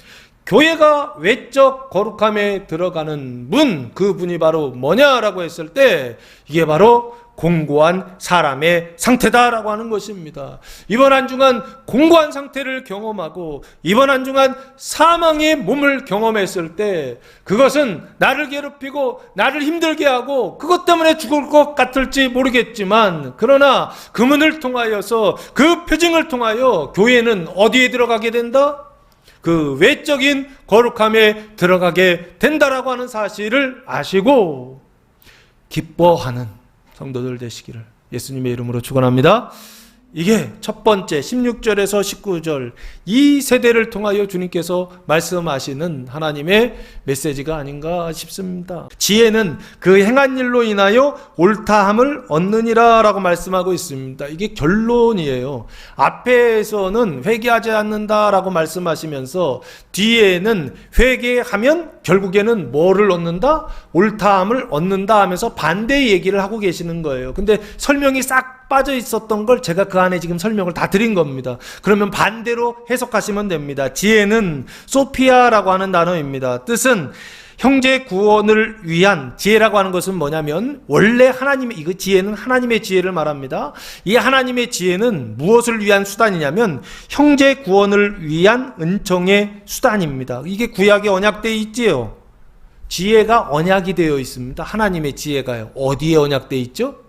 교회가 외적 거룩함에 들어가는 문, 그 문이 바로 뭐냐라고 했을 때 이게 바로 공고한 사람의 상태다라고 하는 것입니다. 이번 한 주간 공고한 상태를 경험하고 이번 한 주간 사망의 몸을 경험했을 때 그것은 나를 괴롭히고 나를 힘들게 하고 그것 때문에 죽을 것 같을지 모르겠지만, 그러나 그 문을 통하여서 그 표징을 통하여 교회는 어디에 들어가게 된다? 그 외적인 거룩함에 들어가게 된다라고 하는 사실을 아시고 기뻐하는 성도들 되시기를 예수님의 이름으로 축원합니다. 이게 첫 번째 16절에서 19절 이 세대를 통하여 주님께서 말씀하시는 하나님의 메시지가 아닌가 싶습니다. 지혜는 그 행한 일로 인하여 옳다함을 얻느니라 라고 말씀하고 있습니다. 이게 결론이에요. 앞에서는 회개하지 않는다라고 말씀하시면서 뒤에는 회개하면 결국에는 뭐를 얻는다? 옳다함을 얻는다 하면서 반대의 얘기를 하고 계시는 거예요. 근데 설명이 싹 빠져 있었던 걸 제가 그 안에 지금 설명을 다 드린 겁니다. 그러면 반대로 해석하시면 됩니다. 지혜는 소피아라고 하는 단어입니다. 뜻은 형제 구원을 위한, 지혜라고 하는 것은 뭐냐면 원래 하나님의, 이거 지혜는 하나님의 지혜를 말합니다. 이 하나님의 지혜는 무엇을 위한 수단이냐면 형제 구원을 위한 은총의 수단입니다. 이게 구약에 언약되어 있지요. 지혜가 언약이 되어 있습니다. 하나님의 지혜가요. 어디에 언약되어 있죠?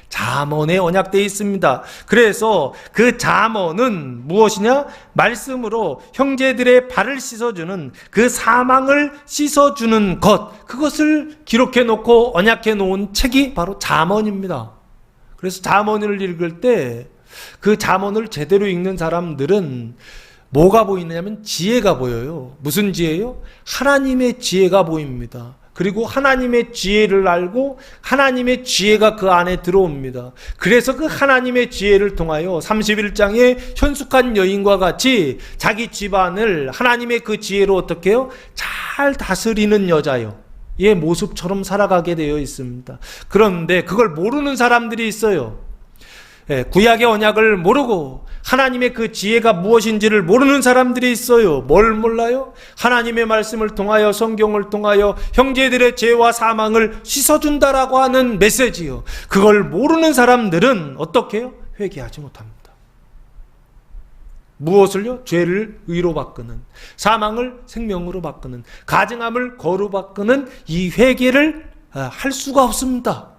잠언에 언약되어 있습니다. 그래서 그 잠언은 무엇이냐? 말씀으로 형제들의 발을 씻어주는, 그 사망을 씻어주는 것, 그것을 기록해 놓고 언약해 놓은 책이 바로 잠언입니다. 그래서 잠언을 읽을 때 그 잠언을 제대로 읽는 사람들은 뭐가 보이느냐면 지혜가 보여요. 무슨 지혜요? 하나님의 지혜가 보입니다. 그리고 하나님의 지혜를 알고 하나님의 지혜가 그 안에 들어옵니다. 그래서 그 하나님의 지혜를 통하여 31장의 현숙한 여인과 같이 자기 집안을 하나님의 그 지혜로 어떻게 해요? 잘 다스리는 여자요. 의 모습처럼 살아가게 되어 있습니다. 그런데 그걸 모르는 사람들이 있어요. 구약의 언약을 모르고 하나님의 그 지혜가 무엇인지를 모르는 사람들이 있어요. 뭘 몰라요? 하나님의 말씀을 통하여, 성경을 통하여 형제들의 죄와 사망을 씻어준다라고 하는 메시지요. 그걸 모르는 사람들은 어떻게 해요? 회개하지 못합니다. 무엇을요? 죄를 의로 바꾸는, 사망을 생명으로 바꾸는, 가증함을 거로 바꾸는 이 회개를 할 수가 없습니다.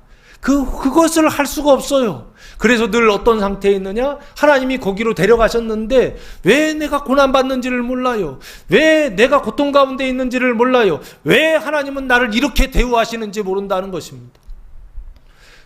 그것을 할 수가 없어요. 그래서 늘 어떤 상태에 있느냐? 하나님이 거기로 데려가셨는데 왜 내가 고난받는지를 몰라요. 왜 내가 고통 가운데 있는지를 몰라요. 왜 하나님은 나를 이렇게 대우하시는지 모른다는 것입니다.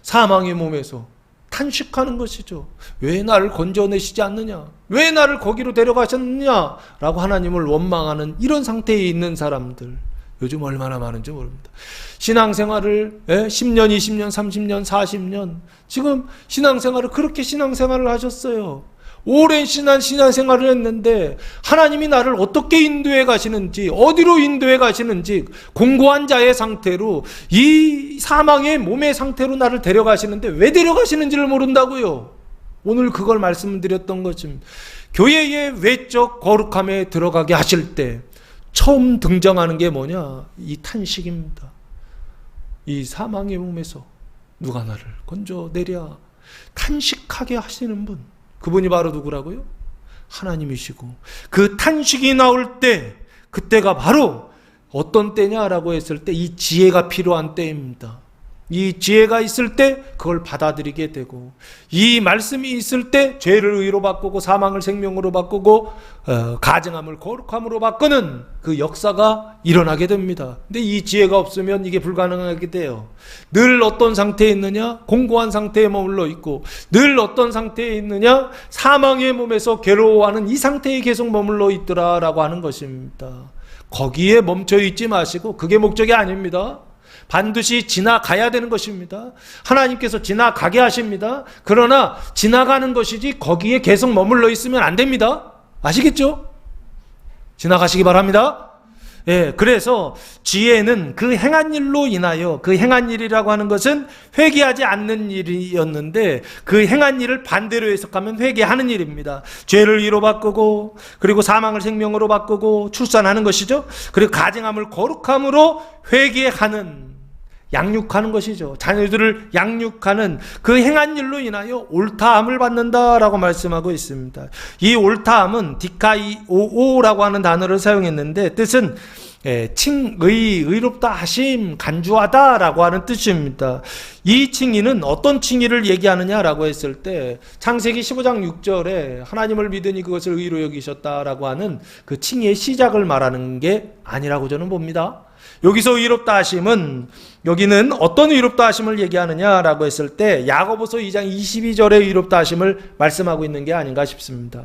사망의 몸에서 탄식하는 것이죠. 왜 나를 건져내시지 않느냐? 왜 나를 거기로 데려가셨느냐? 라고 하나님을 원망하는 이런 상태에 있는 사람들 요즘 얼마나 많은지 모릅니다. 신앙생활을 10년, 20년, 30년, 40년 지금 신앙생활을 그렇게 신앙생활을 하셨어요. 오랜 신앙생활을 했는데 하나님이 나를 어떻게 인도해 가시는지, 어디로 인도해 가시는지, 공고한 자의 상태로, 이 사망의 몸의 상태로 나를 데려가시는데 왜 데려가시는지를 모른다고요. 오늘 그걸 말씀드렸던 것입니다. 교회의 외적 거룩함에 들어가게 하실 때 처음 등장하는 게 뭐냐? 이 탄식입니다. 이 사망의 몸에서 누가 나를 건져내랴. 탄식하게 하시는 분, 그분이 바로 누구라고요? 하나님이시고, 그 탄식이 나올 때, 그때가 바로 어떤 때냐라고 했을 때 이 지혜가 필요한 때입니다. 이 지혜가 있을 때 그걸 받아들이게 되고, 이 말씀이 있을 때 죄를 의로 바꾸고 사망을 생명으로 바꾸고 가증함을 거룩함으로 바꾸는 그 역사가 일어나게 됩니다. 근데 이 지혜가 없으면 이게 불가능하게 돼요. 늘 어떤 상태에 있느냐? 공고한 상태에 머물러 있고, 늘 어떤 상태에 있느냐? 사망의 몸에서 괴로워하는 이 상태에 계속 머물러 있더라라고 하는 것입니다. 거기에 멈춰 있지 마시고, 그게 목적이 아닙니다. 반드시 지나가야 되는 것입니다. 하나님께서 지나가게 하십니다. 그러나 지나가는 것이지 거기에 계속 머물러 있으면 안 됩니다. 아시겠죠? 지나가시기 바랍니다. 예, 그래서 지혜는 그 행한 일로 인하여, 그 행한 일이라고 하는 것은 회개하지 않는 일이었는데 그 행한 일을 반대로 해석하면 회개하는 일입니다. 죄를 의로 바꾸고, 그리고 사망을 생명으로 바꾸고 출산하는 것이죠. 그리고 가증함을 거룩함으로 회개하는, 양육하는 것이죠. 자녀들을 양육하는 그 행한 일로 인하여 옳다함을 받는다라고 말씀하고 있습니다. 이 옳다함은 디카이오오라고 하는 단어를 사용했는데 뜻은 칭의, 의롭다 하심, 간주하다라고 하는 뜻입니다. 이 칭의는 어떤 칭의를 얘기하느냐라고 했을 때 창세기 15장 6절에 하나님을 믿으니 그것을 의로 여기셨다라고 하는 그 칭의의 시작을 말하는 게 아니라고 저는 봅니다. 여기서 의롭다 하심은, 여기는 어떤 의롭다 하심을 얘기하느냐라고 했을 때 야고보서 2장 22절의 의롭다 하심을 말씀하고 있는 게 아닌가 싶습니다.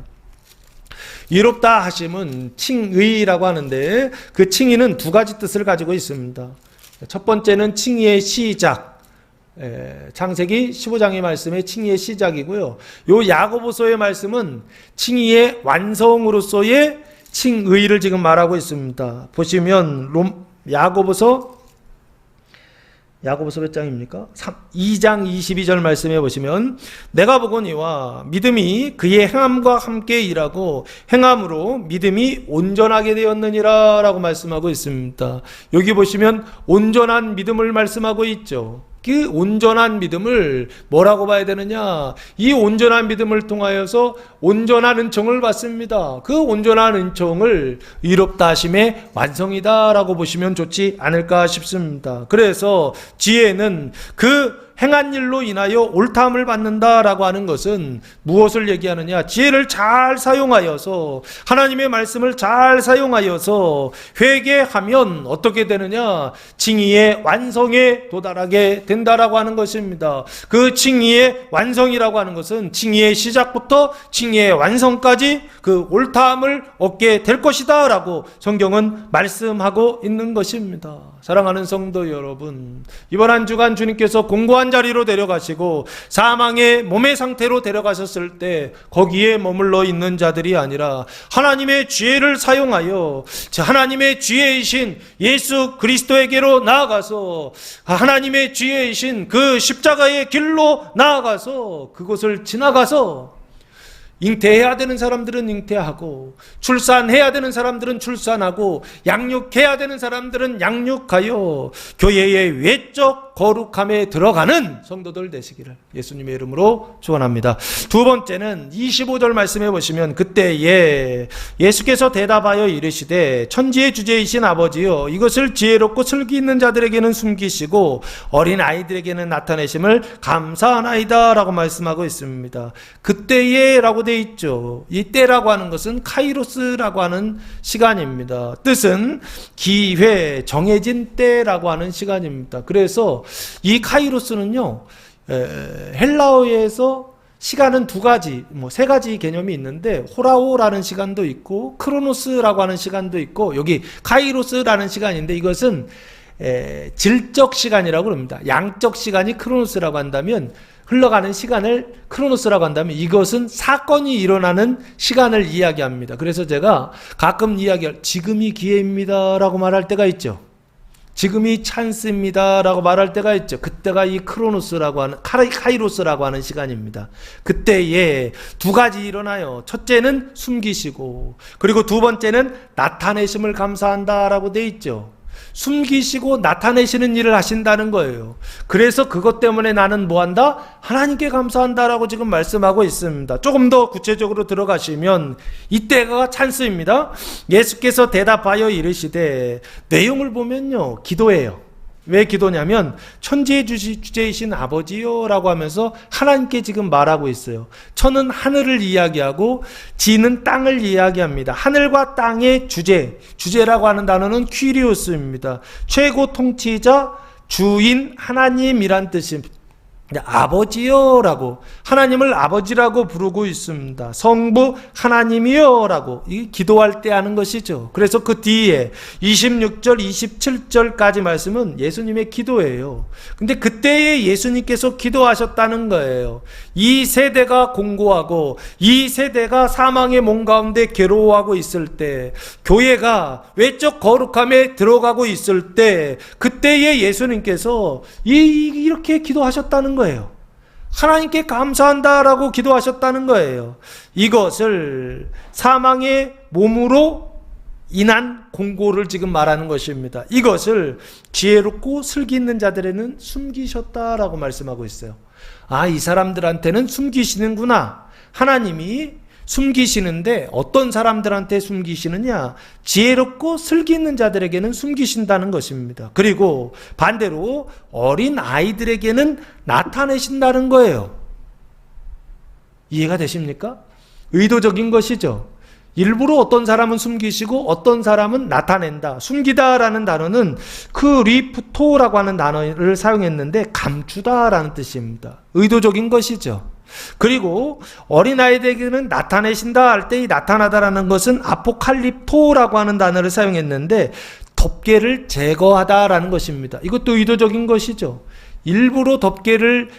의롭다 하심은 칭의라고 하는데 그 칭의는 두 가지 뜻을 가지고 있습니다. 첫 번째는 칭의의 시작, 창세기 15장의 말씀의 칭의의 시작이고요. 요 야고보서의 말씀은 칭의의 완성으로서의 칭의를 지금 말하고 있습니다. 보시면 야고보서 몇 장입니까? 2장 22절 말씀해 보시면 내가 보거니와 믿음이 그의 행함과 함께 일하고 행함으로 믿음이 온전하게 되었느니라 라고 말씀하고 있습니다. 여기 보시면 온전한 믿음을 말씀하고 있죠. 그 온전한 믿음을 뭐라고 봐야 되느냐? 이 온전한 믿음을 통하여서 온전한 은총을 받습니다. 그 온전한 은총을 의롭다 하심의 완성이다라고 보시면 좋지 않을까 싶습니다. 그래서 지혜는 그 행한 일로 인하여 옳다함을 받는다라고 하는 것은 무엇을 얘기하느냐? 지혜를 잘 사용하여서, 하나님의 말씀을 잘 사용하여서 회개하면 어떻게 되느냐? 칭의의 완성에 도달하게 된다라고 하는 것입니다. 그 칭의의 완성이라고 하는 것은 칭의의 시작부터 칭의의 완성까지 그 옳다함을 얻게 될 것이다 라고 성경은 말씀하고 있는 것입니다. 사랑하는 성도 여러분, 이번 한 주간 주님께서 공고한 자리로 데려가시고 사망의 몸의 상태로 데려가셨을 때 거기에 머물러 있는 자들이 아니라 하나님의 지혜를 사용하여 하나님의 지혜이신 예수 그리스도에게로 나아가서 하나님의 지혜이신 그 십자가의 길로 나아가서 그곳을 지나가서 잉태해야 되는 사람들은 잉태하고, 출산해야 되는 사람들은 출산하고, 양육해야 되는 사람들은 양육하여 교회의 외적 거룩함에 들어가는 성도들 되시기를 예수님의 이름으로 축원합니다. 두 번째는 25절 말씀해 보시면 그때에 예수께서 대답하여 이르시되 천지의 주제이신 아버지여 이것을 지혜롭고 슬기 있는 자들에게는 숨기시고 어린 아이들에게는 나타내심을 감사하나이다 라고 말씀하고 있습니다. 그때에 라고 되어 있죠. 이 때라고 하는 것은 카이로스라고 하는 시간입니다. 뜻은 기회, 정해진 때라고 하는 시간입니다. 그래서 이 카이로스는요, 헬라어에서 시간은 두 가지, 세 가지 개념이 있는데 호라오라는 시간도 있고 크로노스라고 하는 시간도 있고 여기 카이로스라는 시간인데 이것은 질적 시간이라고 합니다. 양적 시간이 크로노스라고 한다면, 흘러가는 시간을 크로노스라고 한다면 이것은 사건이 일어나는 시간을 이야기합니다. 그래서 제가 가끔 이야기할 지금이 기회입니다 라고 말할 때가 있죠. 지금이 찬스입니다 라고 말할 때가 있죠. 그때가 이 크로노스라고 하는, 카이로스라고 하는 시간입니다. 그때에 두 가지 일어나요. 첫째는 숨기시고, 그리고 두 번째는 나타내심을 감사한다 라고 돼 있죠. 숨기시고 나타내시는 일을 하신다는 거예요. 그래서 그것 때문에 나는 뭐한다? 하나님께 감사한다라고 지금 말씀하고 있습니다. 조금 더 구체적으로 들어가시면 이때가 찬스입니다. 예수께서 대답하여 이르시되, 내용을 보면요, 기도예요. 왜 기도냐면 천지의 주제이신 아버지요 라고 하면서 하나님께 지금 말하고 있어요. 천은 하늘을 이야기하고 지는 땅을 이야기합니다. 하늘과 땅의 주제라고 하는 단어는 퀴리오스입니다. 최고 통치자, 주인, 하나님이란 뜻입니다. 아버지요 라고, 하나님을 아버지라고 부르고 있습니다. 성부 하나님이요 라고 기도할 때 하는 것이죠. 그래서 그 뒤에 26절 27절까지 말씀은 예수님의 기도예요. 근데 그때에 예수님께서 기도하셨다는 거예요. 이 세대가 공고하고 이 세대가 사망의 몸 가운데 괴로워하고 있을 때, 교회가 외적 거룩함에 들어가고 있을 때, 그때에 예수님께서 이렇게 기도하셨다는 거예요. 하나님께 감사한다라고 기도하셨다는 거예요. 이것을 사망의 몸으로 인한 공고를 지금 말하는 것입니다. 이것을 지혜롭고 슬기 있는 자들에는 숨기셨다라고 말씀하고 있어요. 아, 이 사람들한테는 숨기시는구나. 하나님이 숨기시는데 어떤 사람들한테 숨기시느냐? 지혜롭고 슬기 있는 자들에게는 숨기신다는 것입니다. 그리고 반대로 어린 아이들에게는 나타내신다는 거예요. 이해가 되십니까? 의도적인 것이죠. 일부러 어떤 사람은 숨기시고 어떤 사람은 나타낸다. 숨기다라는 단어는 크리프토라고 하는 단어를 사용했는데 감추다라는 뜻입니다. 의도적인 것이죠. 그리고 어린아이들에게는 나타내신다 할 때 이 나타나다라는 것은 아포칼립토라고 하는 단어를 사용했는데 덮개를 제거하다라는 것입니다. 이것도 의도적인 것이죠. 일부러 덮개를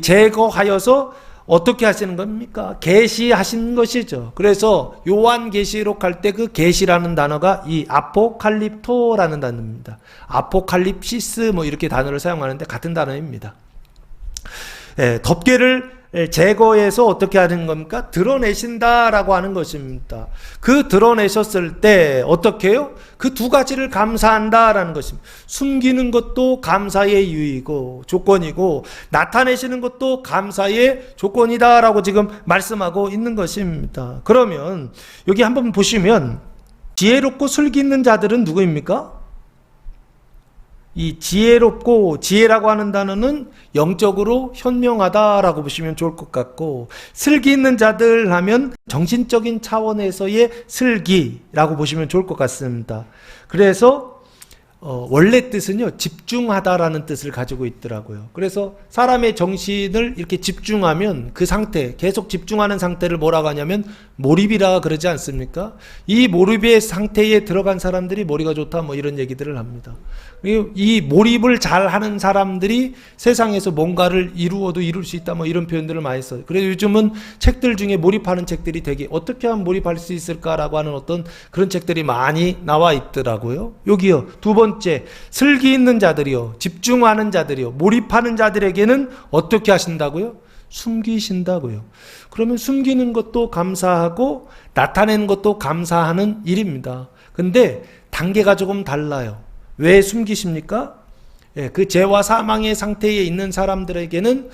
제거하여서 어떻게 하시는 겁니까? 계시하신 것이죠. 그래서 요한계시록 할 때 그 계시라는 단어가 이 아포칼립토라는 단어입니다. 아포칼립시스 이렇게 단어를 사용하는데 같은 단어입니다. 덮개를 제거해서 어떻게 하는 겁니까? 드러내신다라고 하는 것입니다. 그 드러내셨을 때 어떻게 해요? 그 두 가지를 감사한다라는 것입니다. 숨기는 것도 감사의 유의고 조건이고 나타내시는 것도 감사의 조건이다라고 지금 말씀하고 있는 것입니다. 그러면 여기 한번 보시면 지혜롭고 슬기 있는 자들은 누구입니까? 이 지혜롭고, 지혜라고 하는 단어는 영적으로 현명하다라고 보시면 좋을 것 같고, 슬기 있는 자들 하면 정신적인 차원에서의 슬기라고 보시면 좋을 것 같습니다. 그래서 원래 뜻은요, 집중하다라는 뜻을 가지고 있더라고요. 그래서 사람의 정신을 이렇게 집중하면 그 상태, 계속 집중하는 상태를 뭐라고 하냐면 몰입이라 그러지 않습니까? 이 몰입의 상태에 들어간 사람들이 머리가 좋다 이런 얘기들을 합니다. 이 몰입을 잘 하는 사람들이 세상에서 뭔가를 이루어도 이룰 수 있다 이런 표현들을 많이 써요. 그래서 요즘은 책들 중에 몰입하는 책들이 되게 어떻게 하면 몰입할 수 있을까라고 하는 어떤 그런 책들이 많이 나와 있더라고요. 여기요, 두 번째, 슬기 있는 자들이요, 집중하는 자들이요, 몰입하는 자들에게는 어떻게 하신다고요? 숨기신다고요. 그러면 숨기는 것도 감사하고 나타내는 것도 감사하는 일입니다. 근데 단계가 조금 달라요. 왜 숨기십니까? 그 죄와 사망의 상태에 있는 사람들에게는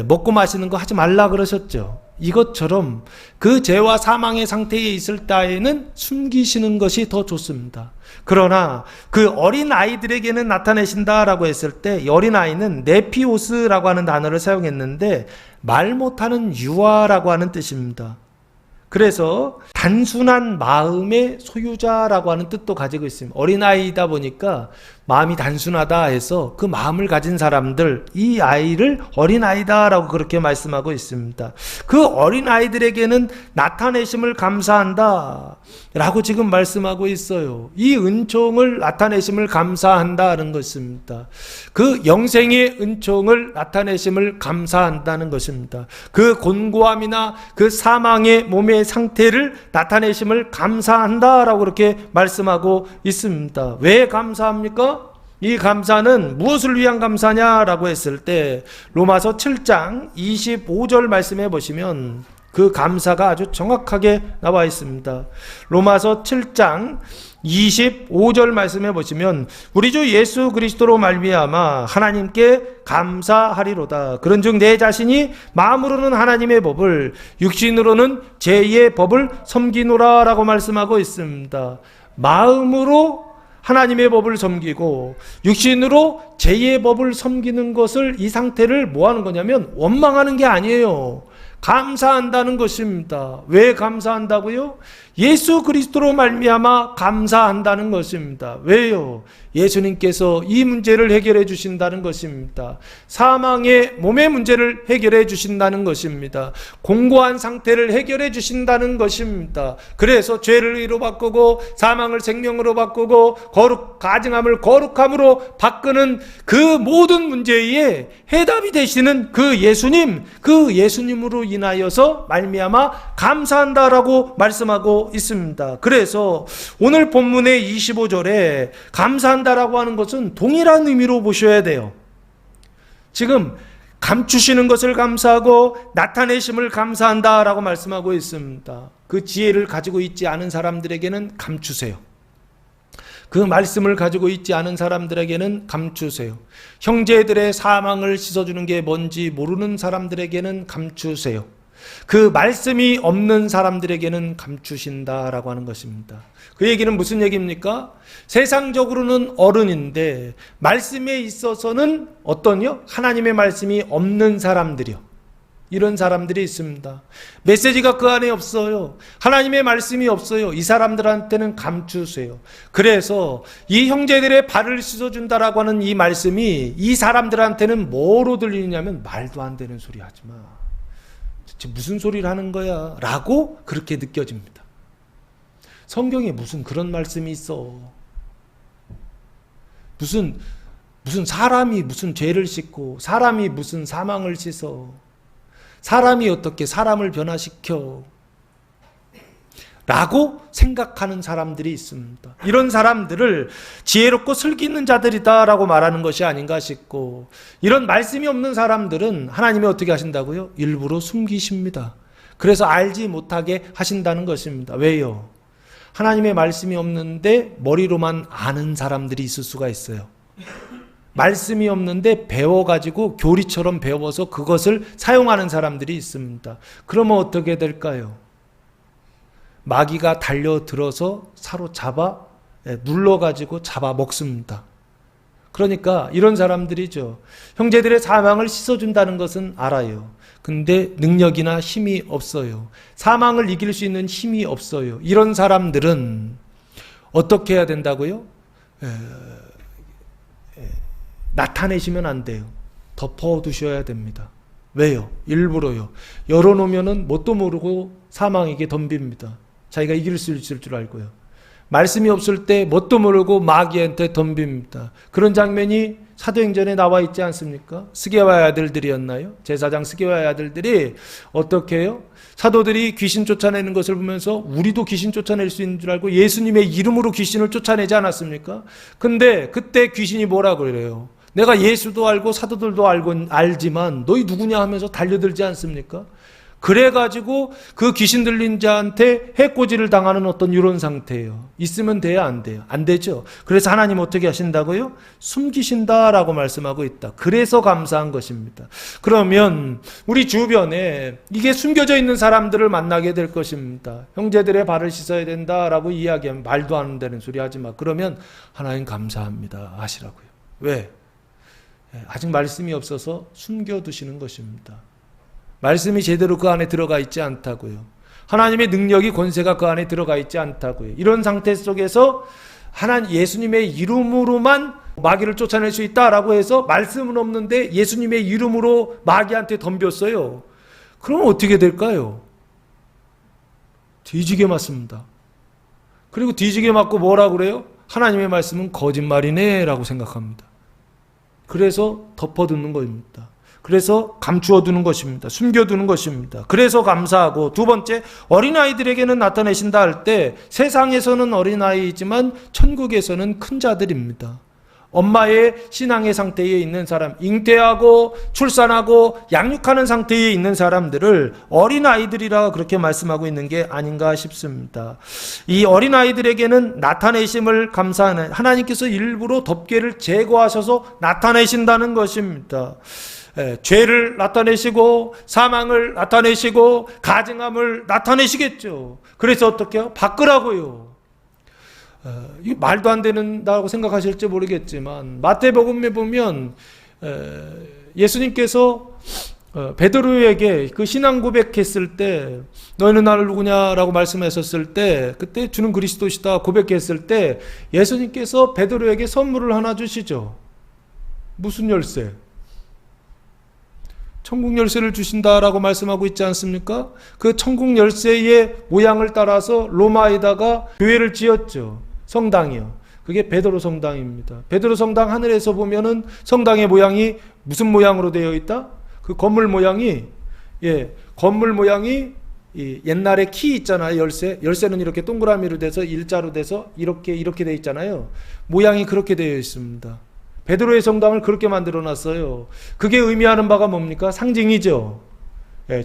먹고 마시는 거 하지 말라 그러셨죠. 이것처럼 그 죄와 사망의 상태에 있을 때에는 숨기시는 것이 더 좋습니다. 그러나 그 어린 아이들에게는 나타내신다라고 했을 때, 이 어린 아이는 네피오스라고 하는 단어를 사용했는데 말 못하는 유아라고 하는 뜻입니다. 그래서 단순한 마음의 소유자라고 하는 뜻도 가지고 있습니다. 어린아이다 보니까 마음이 단순하다 해서 그 마음을 가진 사람들, 이 아이를 어린아이다라고 그렇게 말씀하고 있습니다. 그 어린아이들에게는 나타내심을 감사한다 라고 지금 말씀하고 있어요. 이 은총을 나타내심을 감사한다는 것입니다. 그 영생의 은총을 나타내심을 감사한다는 것입니다. 그 곤고함이나 그 사망의 몸의 상태를 나타내심을 감사한다라고 그렇게 말씀하고 있습니다. 왜 감사합니까? 이 감사는 무엇을 위한 감사냐라고 했을 때 로마서 7장 25절 말씀해 보시면 그 감사가 아주 정확하게 나와 있습니다. 로마서 7장 25절 말씀해 보시면 우리 주 예수 그리스도로 말미암아 하나님께 감사하리로다. 그런즉 내 자신이 마음으로는 하나님의 법을, 육신으로는 제2의 법을 섬기노라 라고 말씀하고 있습니다. 마음으로 하나님의 법을 섬기고 육신으로 제2의 법을 섬기는 것을, 이 상태를 뭐 하는 거냐면 원망하는 게 아니에요. 감사한다는 것입니다. 왜 감사한다고요? 예수 그리스도로 말미암아 감사한다는 것입니다. 왜요? 예수님께서 이 문제를 해결해 주신다는 것입니다. 사망의 몸의 문제를 해결해 주신다는 것입니다. 공고한 상태를 해결해 주신다는 것입니다. 그래서 죄를 의로 바꾸고 사망을 생명으로 바꾸고 가증함을 거룩함으로 바꾸는 그 모든 문제에 해답이 되시는 그 예수님으로 인하여서 말미암아 감사한다라고 말씀하고 있습니다. 그래서 오늘 본문의 25절에 감사한다라고 하는 것은 동일한 의미로 보셔야 돼요. 지금 감추시는 것을 감사하고 나타내심을 감사한다라고 말씀하고 있습니다. 그 지혜를 가지고 있지 않은 사람들에게는 감추세요. 그 말씀을 가지고 있지 않은 사람들에게는 감추세요. 형제들의 사망을 씻어주는 게 뭔지 모르는 사람들에게는 감추세요. 그 말씀이 없는 사람들에게는 감추신다라고 하는 것입니다. 그 얘기는 무슨 얘기입니까? 세상적으로는 어른인데 말씀에 있어서는 어떤요? 하나님의 말씀이 없는 사람들이요. 이런 사람들이 있습니다. 메시지가 그 안에 없어요. 하나님의 말씀이 없어요. 이 사람들한테는 감추세요. 그래서 이 형제들의 발을 씻어준다라고 하는 이 말씀이 이 사람들한테는 뭐로 들리냐면 말도 안 되는 소리 하지 마. 대체 무슨 소리를 하는 거야? 라고 그렇게 느껴집니다. 성경에 무슨 그런 말씀이 있어. 무슨 사람이 무슨 죄를 씻고 사람이 무슨 사망을 씻어. 사람이 어떻게 사람을 변화시켜 라고 생각하는 사람들이 있습니다. 이런 사람들을 지혜롭고 슬기 있는 자들이다 라고 말하는 것이 아닌가 싶고, 이런 말씀이 없는 사람들은 하나님이 어떻게 하신다고요? 일부러 숨기십니다. 그래서 알지 못하게 하신다는 것입니다. 왜요? 하나님의 말씀이 없는데 머리로만 아는 사람들이 있을 수가 있어요. 말씀이 없는데 배워가지고 교리처럼 배워서 그것을 사용하는 사람들이 있습니다. 그러면 어떻게 될까요? 마귀가 달려들어서 사로잡아 눌러가지고 잡아먹습니다. 그러니까 이런 사람들이죠. 형제들의 사망을 씻어준다는 것은 알아요. 근데 능력이나 힘이 없어요. 사망을 이길 수 있는 힘이 없어요. 이런 사람들은 어떻게 해야 된다고요? 나타내시면 안 돼요. 덮어두셔야 됩니다. 왜요? 일부러요. 열어놓으면 뭣도 모르고 사망에게 덤빕니다. 자기가 이길 수 있을 줄 알고요. 말씀이 없을 때 뭣도 모르고 마귀한테 덤빕니다. 그런 장면이 사도행전에 나와 있지 않습니까? 스게와의 아들들이었나요? 제사장 스게와의 아들들이 어떻게 해요? 사도들이 귀신 쫓아내는 것을 보면서 우리도 귀신 쫓아낼 수 있는 줄 알고 예수님의 이름으로 귀신을 쫓아내지 않았습니까? 근데 그때 귀신이 뭐라고 그래요? 내가 예수도 알고 사도들도 알지만 너희 누구냐 하면서 달려들지 않습니까? 그래가지고 그 귀신 들린 자한테 해코지를 당하는 어떤 이런 상태예요. 있으면 돼요? 안 돼요? 안 되죠. 그래서 하나님 어떻게 하신다고요? 숨기신다라고 말씀하고 있다. 그래서 감사한 것입니다. 그러면 우리 주변에 이게 숨겨져 있는 사람들을 만나게 될 것입니다. 형제들의 발을 씻어야 된다라고 이야기하면 말도 안 되는 소리 하지 마. 그러면 하나님 감사합니다 하시라고요. 왜? 아직 말씀이 없어서 숨겨두시는 것입니다. 말씀이 제대로 그 안에 들어가 있지 않다고요. 하나님의 능력이 권세가 그 안에 들어가 있지 않다고요. 이런 상태 속에서 예수님의 이름으로만 마귀를 쫓아낼 수 있다라고 해서 말씀은 없는데 예수님의 이름으로 마귀한테 덤볐어요. 그러면 어떻게 될까요? 뒤지게 맞습니다. 그리고 뒤지게 맞고 뭐라고 그래요? 하나님의 말씀은 거짓말이네 라고 생각합니다. 그래서 덮어두는 겁니다. 그래서 감추어두는 것입니다. 숨겨두는 것입니다. 그래서 감사하고, 두 번째, 어린아이들에게는 나타내신다 할 때 세상에서는 어린아이이지만 천국에서는 큰 자들입니다. 엄마의 신앙의 상태에 있는 사람, 잉태하고 출산하고 양육하는 상태에 있는 사람들을 어린아이들이라 그렇게 말씀하고 있는 게 아닌가 싶습니다. 이 어린아이들에게는 나타내심을 감사하는, 하나님께서 일부러 덮개를 제거하셔서 나타내신다는 것입니다. 죄를 나타내시고 사망을 나타내시고 가증함을 나타내시겠죠. 그래서 어떻게 해요? 바꾸라고요. 이 말도 안 된다고 생각하실지 모르겠지만 마태복음에 보면 예수님께서 베드로에게 그 신앙 고백했을 때 너희는 나를 누구냐라고 말씀하셨을 때 그때 주는 그리스도시다 고백했을 때 예수님께서 베드로에게 선물을 하나 주시죠. 무슨 열쇠? 천국 열쇠를 주신다라고 말씀하고 있지 않습니까? 그 천국 열쇠의 모양을 따라서 로마에다가 교회를 지었죠. 성당이요. 그게 베드로 성당입니다. 베드로 성당 하늘에서 보면은 성당의 모양이 무슨 모양으로 되어 있다? 그 건물 모양이 건물 모양이 옛날에 키 있잖아요. 열쇠는 이렇게 동그라미로 돼서 일자로 돼서 이렇게 돼 있잖아요. 모양이 그렇게 되어 있습니다. 베드로의 성당을 그렇게 만들어 놨어요. 그게 의미하는 바가 뭡니까? 상징이죠.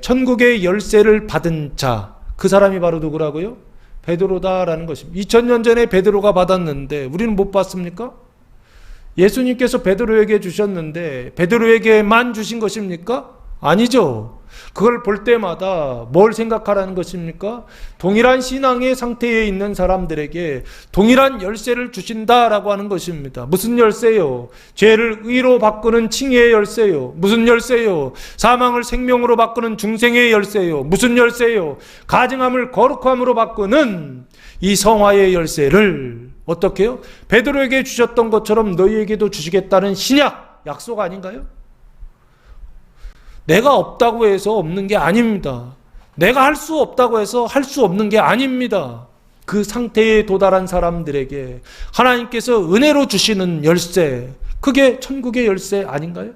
천국의 열쇠를 받은 자, 그 사람이 바로 누구라고요? 베드로다라는 것입니다. 2000년 전에 베드로가 받았는데 우리는 못 받습니까? 예수님께서 베드로에게 주셨는데 베드로에게만 주신 것입니까? 아니죠. 그걸 볼 때마다 뭘 생각하라는 것입니까? 동일한 신앙의 상태에 있는 사람들에게 동일한 열쇠를 주신다라고 하는 것입니다. 무슨 열쇠요? 죄를 의로 바꾸는 칭의의 열쇠요. 무슨 열쇠요? 사망을 생명으로 바꾸는 중생의 열쇠요. 무슨 열쇠요? 가증함을 거룩함으로 바꾸는 이 성화의 열쇠를 어떻게요? 베드로에게 주셨던 것처럼 너희에게도 주시겠다는 신약, 약속 아닌가요? 내가 없다고 해서 없는 게 아닙니다. 내가 할 수 없다고 해서 할 수 없는 게 아닙니다. 그 상태에 도달한 사람들에게 하나님께서 은혜로 주시는 열쇠, 그게 천국의 열쇠 아닌가요?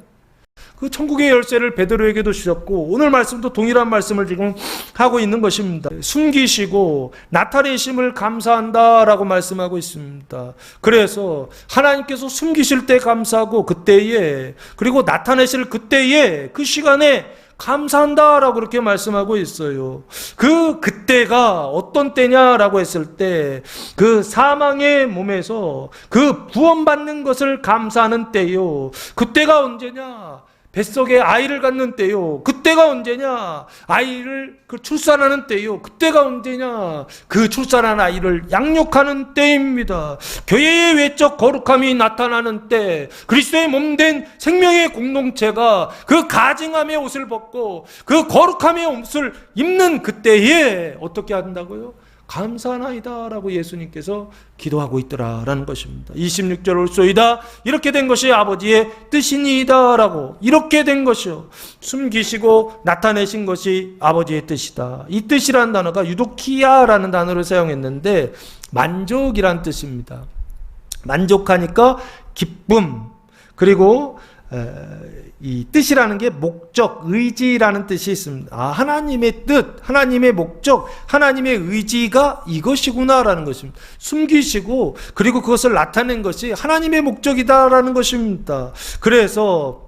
그 천국의 열쇠를 베드로에게도 주셨고 오늘 말씀도 동일한 말씀을 지금 하고 있는 것입니다. 숨기시고 나타내심을 감사한다라고 말씀하고 있습니다. 그래서 하나님께서 숨기실 때 감사하고 그때에 그리고 나타내실 그때에 그 시간에 감사한다라고 그렇게 말씀하고 있어요. 그때가 어떤 때냐라고 했을 때 그 사망의 몸에서 그 구원받는 것을 감사하는 때요. 그때가 언제냐? 뱃속에 아이를 갖는 때요. 그때가 언제냐? 아이를 출산하는 때요. 그때가 언제냐? 그 출산한 아이를 양육하는 때입니다. 교회의 외적 거룩함이 나타나는 때, 그리스도의 몸된 생명의 공동체가 그 가증함의 옷을 벗고 그 거룩함의 옷을 입는 그때에 어떻게 한다고요? 감사하나이다 라고 예수님께서 기도하고 있더라라는 것입니다. 26절 올소이다 이렇게 된 것이 아버지의 뜻이니이다 라고 이렇게 된 것이요 숨기시고 나타내신 것이 아버지의 뜻이다. 이 뜻이라는 단어가 유도키야라는 단어를 사용했는데 만족이란 뜻입니다. 만족하니까 기쁨 그리고 이 뜻이라는 게 목적, 의지라는 뜻이 있습니다. 하나님의 뜻, 하나님의 목적, 하나님의 의지가 이것이구나라는 것입니다. 숨기시고 그리고 그것을 나타낸 것이 하나님의 목적이다라는 것입니다. 그래서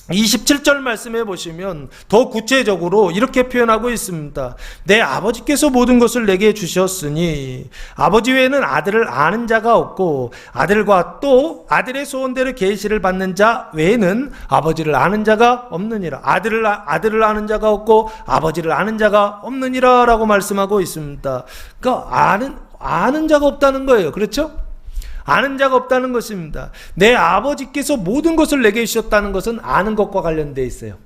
27절 말씀해 보시면 더 구체적으로 이렇게 표현하고 있습니다. 내 아버지께서 모든 것을 내게 주셨으니 아버지 외에는 아들을 아는 자가 없고 아들과 또 아들의 소원대로 계시를 받는 자 외에는 아버지를 아는 자가 없느니라. 아들을 아는 자가 없고 아버지를 아는 자가 없느니라 라고 말씀하고 있습니다. 그러니까 아는 자가 없다는 거예요. 그렇죠? 아는 자가 없다는 것입니다. 내 아버지께서 모든 것을 내게 주셨다는 것은 아는 것과 관련되어 있어요.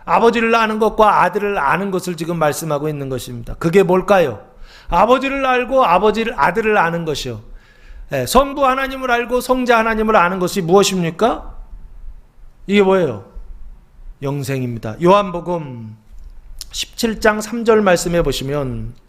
아버지를 아는 것과 아들을 아는 것을 지금 말씀하고 있는 것입니다. 그게 뭘까요? 아버지를 알고 아들을 아는 것이요. 성부 하나님을 알고 성자 하나님을 아는 것이 무엇입니까? 이게 뭐예요? 영생입니다. 요한복음 17장 3절 말씀해 보시면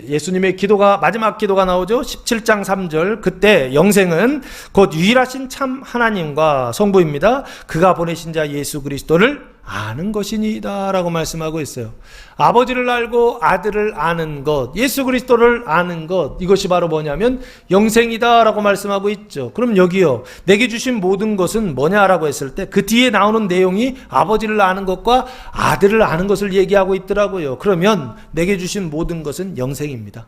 예수님의 기도가 마지막 기도가 나오죠. 17장 3절 그때 영생은 곧 유일하신 참 하나님과 성부입니다. 그가 보내신 자 예수 그리스도를 아는 것이니이다 라고 말씀하고 있어요. 아버지를 알고 아들을 아는 것, 예수 그리스도를 아는 것, 이것이 바로 뭐냐면 영생이다 라고 말씀하고 있죠. 그럼 여기요, 내게 주신 모든 것은 뭐냐라고 했을 때 그 뒤에 나오는 내용이 아버지를 아는 것과 아들을 아는 것을 얘기하고 있더라고요. 그러면 내게 주신 모든 것은 영생입니다.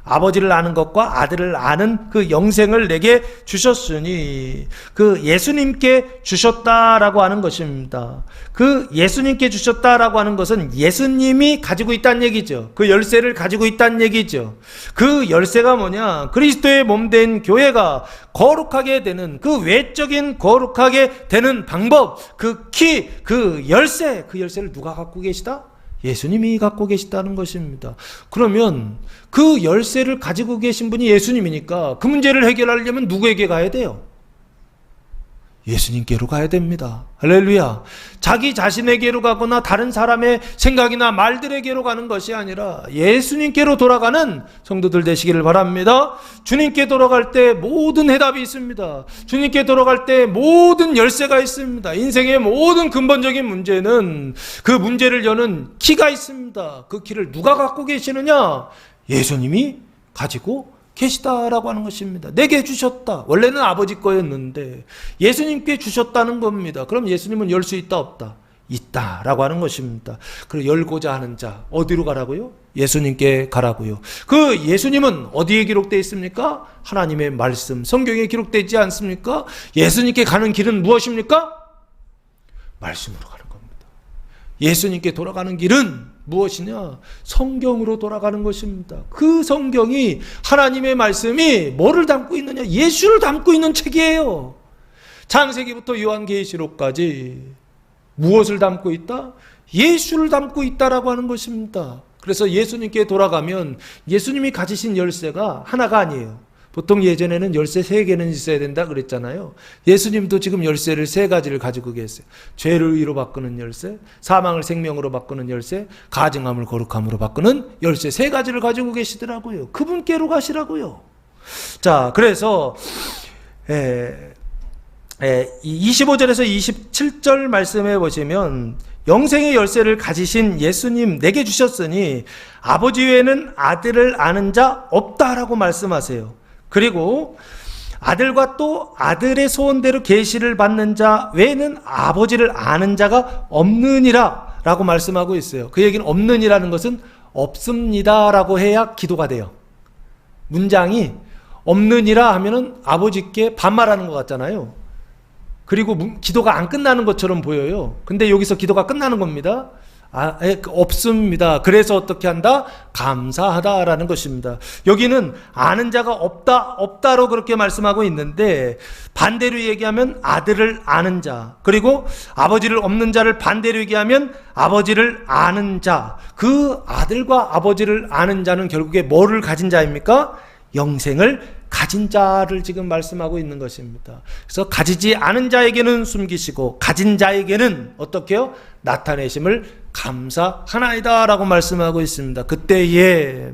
아버지를 아는 것과 아들을 아는 그 영생을 내게 주셨으니, 그 예수님께 주셨다라고 하는 것입니다. 그 예수님께 주셨다라고 하는 것은 예수님이 가지고 있다는 얘기죠. 그 열쇠를 가지고 있다는 얘기죠. 그 열쇠가 뭐냐? 그리스도의 몸된 교회가 거룩하게 되는, 그 외적인 거룩하게 되는 방법, 그 키, 그 열쇠를 누가 갖고 계시다? 예수님이 갖고 계시다는 것입니다. 그러면 그 열쇠를 가지고 계신 분이 예수님이니까 그 문제를 해결하려면 누구에게 가야 돼요? 예수님께로 가야 됩니다. 할렐루야. 자기 자신에게로 가거나 다른 사람의 생각이나 말들에게로 가는 것이 아니라 예수님께로 돌아가는 성도들 되시기를 바랍니다. 주님께 돌아갈 때 모든 해답이 있습니다. 주님께 돌아갈 때 모든 열쇠가 있습니다. 인생의 모든 근본적인 문제는 그 문제를 여는 키가 있습니다. 그 키를 누가 갖고 계시느냐? 예수님이 가지고 계시다라고 하는 것입니다. 내게 주셨다. 원래는 아버지 거였는데 예수님께 주셨다는 겁니다. 그럼 예수님은 열 수 있다 없다? 있다라고 하는 것입니다. 그리고 열고자 하는 자 어디로 가라고요? 예수님께 가라고요. 그 예수님은 어디에 기록되어 있습니까? 하나님의 말씀 성경에 기록되어 있지 않습니까? 예수님께 가는 길은 무엇입니까? 말씀으로 가는 겁니다. 예수님께 돌아가는 길은 무엇이냐? 성경으로 돌아가는 것입니다. 그 성경이, 하나님의 말씀이 뭐를 담고 있느냐? 예수를 담고 있는 책이에요. 창세기부터 요한계시록까지 무엇을 담고 있다? 예수를 담고 있다라고 하는 것입니다. 그래서 예수님께 돌아가면 예수님이 가지신 열쇠가 하나가 아니에요. 보통 예전에는 열쇠 3개는 있어야 된다 그랬잖아요. 예수님도 지금 열쇠를 3가지를 가지고 계세요. 죄를 의로 바꾸는 열쇠, 사망을 생명으로 바꾸는 열쇠, 가증함을 거룩함으로 바꾸는 열쇠 3가지를 가지고 계시더라고요. 그분께로 가시라고요. 자, 그래서 25절에서 27절 말씀해 보시면 영생의 열쇠를 가지신 예수님 내게 주셨으니 아버지 외에는 아들을 아는 자 없다라고 말씀하세요. 그리고 아들과 또 아들의 소원대로 계시를 받는 자 외에는 아버지를 아는 자가 없느니라 라고 말씀하고 있어요. 그 얘기는 없느니라는 것은 없습니다 라고 해야 기도가 돼요. 문장이 없느니라 하면은 아버지께 반말하는 것 같잖아요. 그리고 기도가 안 끝나는 것처럼 보여요. 근데 여기서 기도가 끝나는 겁니다. 없습니다. 그래서 어떻게 한다? 감사하다라는 것입니다. 여기는 아는 자가 없다로 그렇게 말씀하고 있는데, 반대로 얘기하면 아들을 아는 자, 그리고 아버지를 없는 자를 반대로 얘기하면 아버지를 아는 자. 그 아들과 아버지를 아는 자는 결국에 뭐를 가진 자입니까? 영생을 가진 자를 지금 말씀하고 있는 것입니다. 그래서 가지지 않은 자에게는 숨기시고 가진 자에게는 어떻게 해요? 나타내심을 감사하나이다 라고 말씀하고 있습니다. 그때에,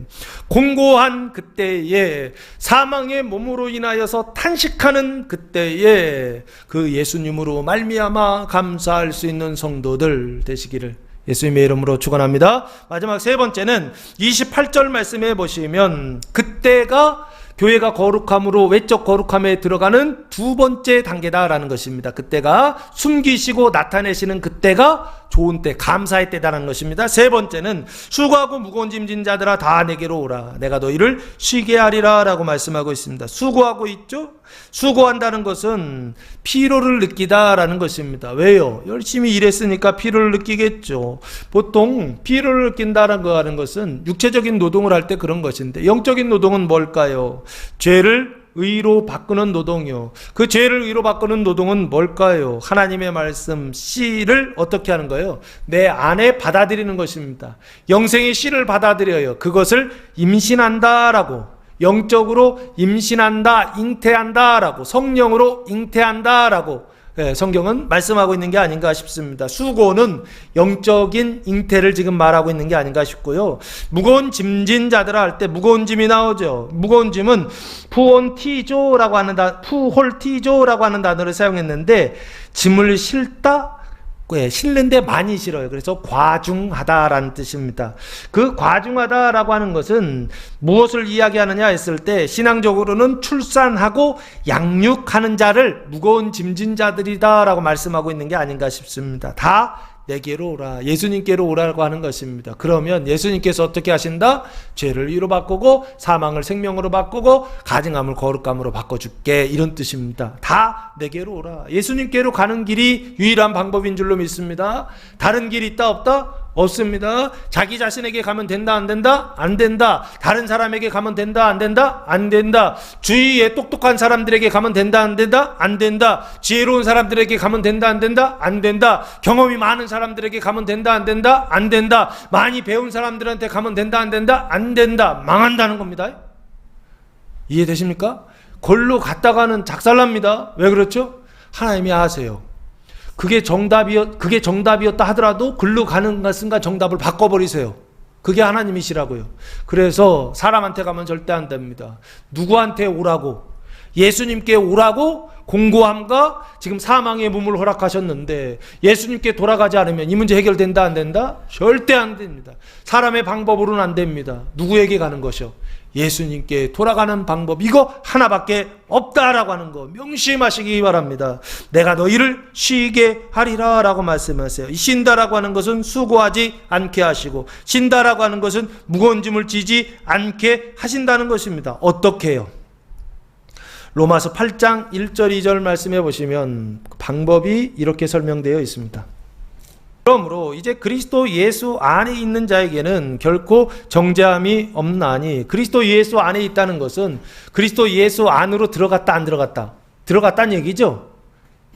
공고한 그때에, 사망의 몸으로 인하여서 탄식하는 그때에 그 예수님으로 말미암아 감사할 수 있는 성도들 되시기를 예수님의 이름으로 축원합니다. 마지막 3번째는 28절 말씀해 보시면 그때가 교회가 거룩함으로 외적 거룩함에 들어가는 2번째 단계다라는 것입니다. 그때가 숨기시고 나타내시는 그때가 좋은 때, 감사의 때다라는 것입니다. 3번째는 수고하고 무거운 짐진 자들아 다 내게로 오라. 내가 너희를 쉬게 하리라 라고 말씀하고 있습니다. 수고하고 있죠? 수고한다는 것은 피로를 느끼다라는 것입니다. 왜요? 열심히 일했으니까 피로를 느끼겠죠. 보통 피로를 느낀다는 것은 육체적인 노동을 할 때 그런 것인데, 영적인 노동은 뭘까요? 죄를 의로 바꾸는 노동이요. 그 죄를 의로 바꾸는 노동은 뭘까요? 하나님의 말씀 씨를 어떻게 하는 거예요? 내 안에 받아들이는 것입니다. 영생의 씨를 받아들여요. 그것을 임신한다라고, 영적으로 임신한다, 잉태한다라고, 성령으로 잉태한다라고 성경은 말씀하고 있는 게 아닌가 싶습니다. 수고는 영적인 잉태를 지금 말하고 있는 게 아닌가 싶고요. 무거운 짐진 자들아 할 때 무거운 짐이 나오죠. 무거운 짐은 푸홀티조라고 하는 단어를 사용했는데, 짐을 실는데 많이 실어요. 그래서 과중하다라는 뜻입니다. 그 과중하다라고 하는 것은 무엇을 이야기하느냐 했을 때, 신앙적으로는 출산하고 양육하는 자를 무거운 짐진 자들이다라고 말씀하고 있는 게 아닌가 싶습니다. 다 내게로 오라. 예수님께로 오라고 하는 것입니다. 그러면 예수님께서 어떻게 하신다? 죄를 의로 바꾸고 사망을 생명으로 바꾸고 가증함을 거룩함으로 바꿔줄게, 이런 뜻입니다. 다 내게로 오라. 예수님께로 가는 길이 유일한 방법인 줄로 믿습니다. 다른 길이 있다 없다? 없습니다. 자기 자신에게 가면 된다 안 된다? 안 된다. 다른 사람에게 가면 된다 안 된다? 안 된다. 주위에 똑똑한 사람들에게 가면 된다 안 된다? 안 된다. 지혜로운 사람들에게 가면 된다 안 된다? 안 된다. 경험이 많은 사람들에게 가면 된다 안 된다? 안 된다. 많이 배운 사람들한테 가면 된다 안 된다? 안 된다. 망한다는 겁니다. 이해되십니까? 걸로 갔다가는 작살납니다. 왜 그렇죠? 하나님이 아세요. 그게 정답이었다 하더라도 글로 가는 순간 정답을 바꿔버리세요. 그게 하나님이시라고요. 그래서 사람한테 가면 절대 안 됩니다. 누구한테 오라고? 예수님께 오라고 공고함과 지금 사망의 몸을 허락하셨는데 예수님께 돌아가지 않으면 이 문제 해결된다 안 된다? 절대 안 됩니다. 사람의 방법으로는 안 됩니다. 누구에게 가는 것이요? 예수님께 돌아가는 방법, 이거 하나밖에 없다라고 하는 거 명심하시기 바랍니다. 내가 너희를 쉬게 하리라 라고 말씀하세요. 이 쉰다라고 하는 것은 수고하지 않게 하시고, 쉰다라고 하는 것은 무거운 짐을 지지 않게 하신다는 것입니다. 어떻게 해요? 로마서 8장 1절 2절 말씀해 보시면 방법이 이렇게 설명되어 있습니다. 그러므로 이제 그리스도 예수 안에 있는 자에게는 결코 정죄함이 없나니, 그리스도 예수 안에 있다는 것은 그리스도 예수 안으로 들어갔다 안 들어갔다? 들어갔다는 얘기죠.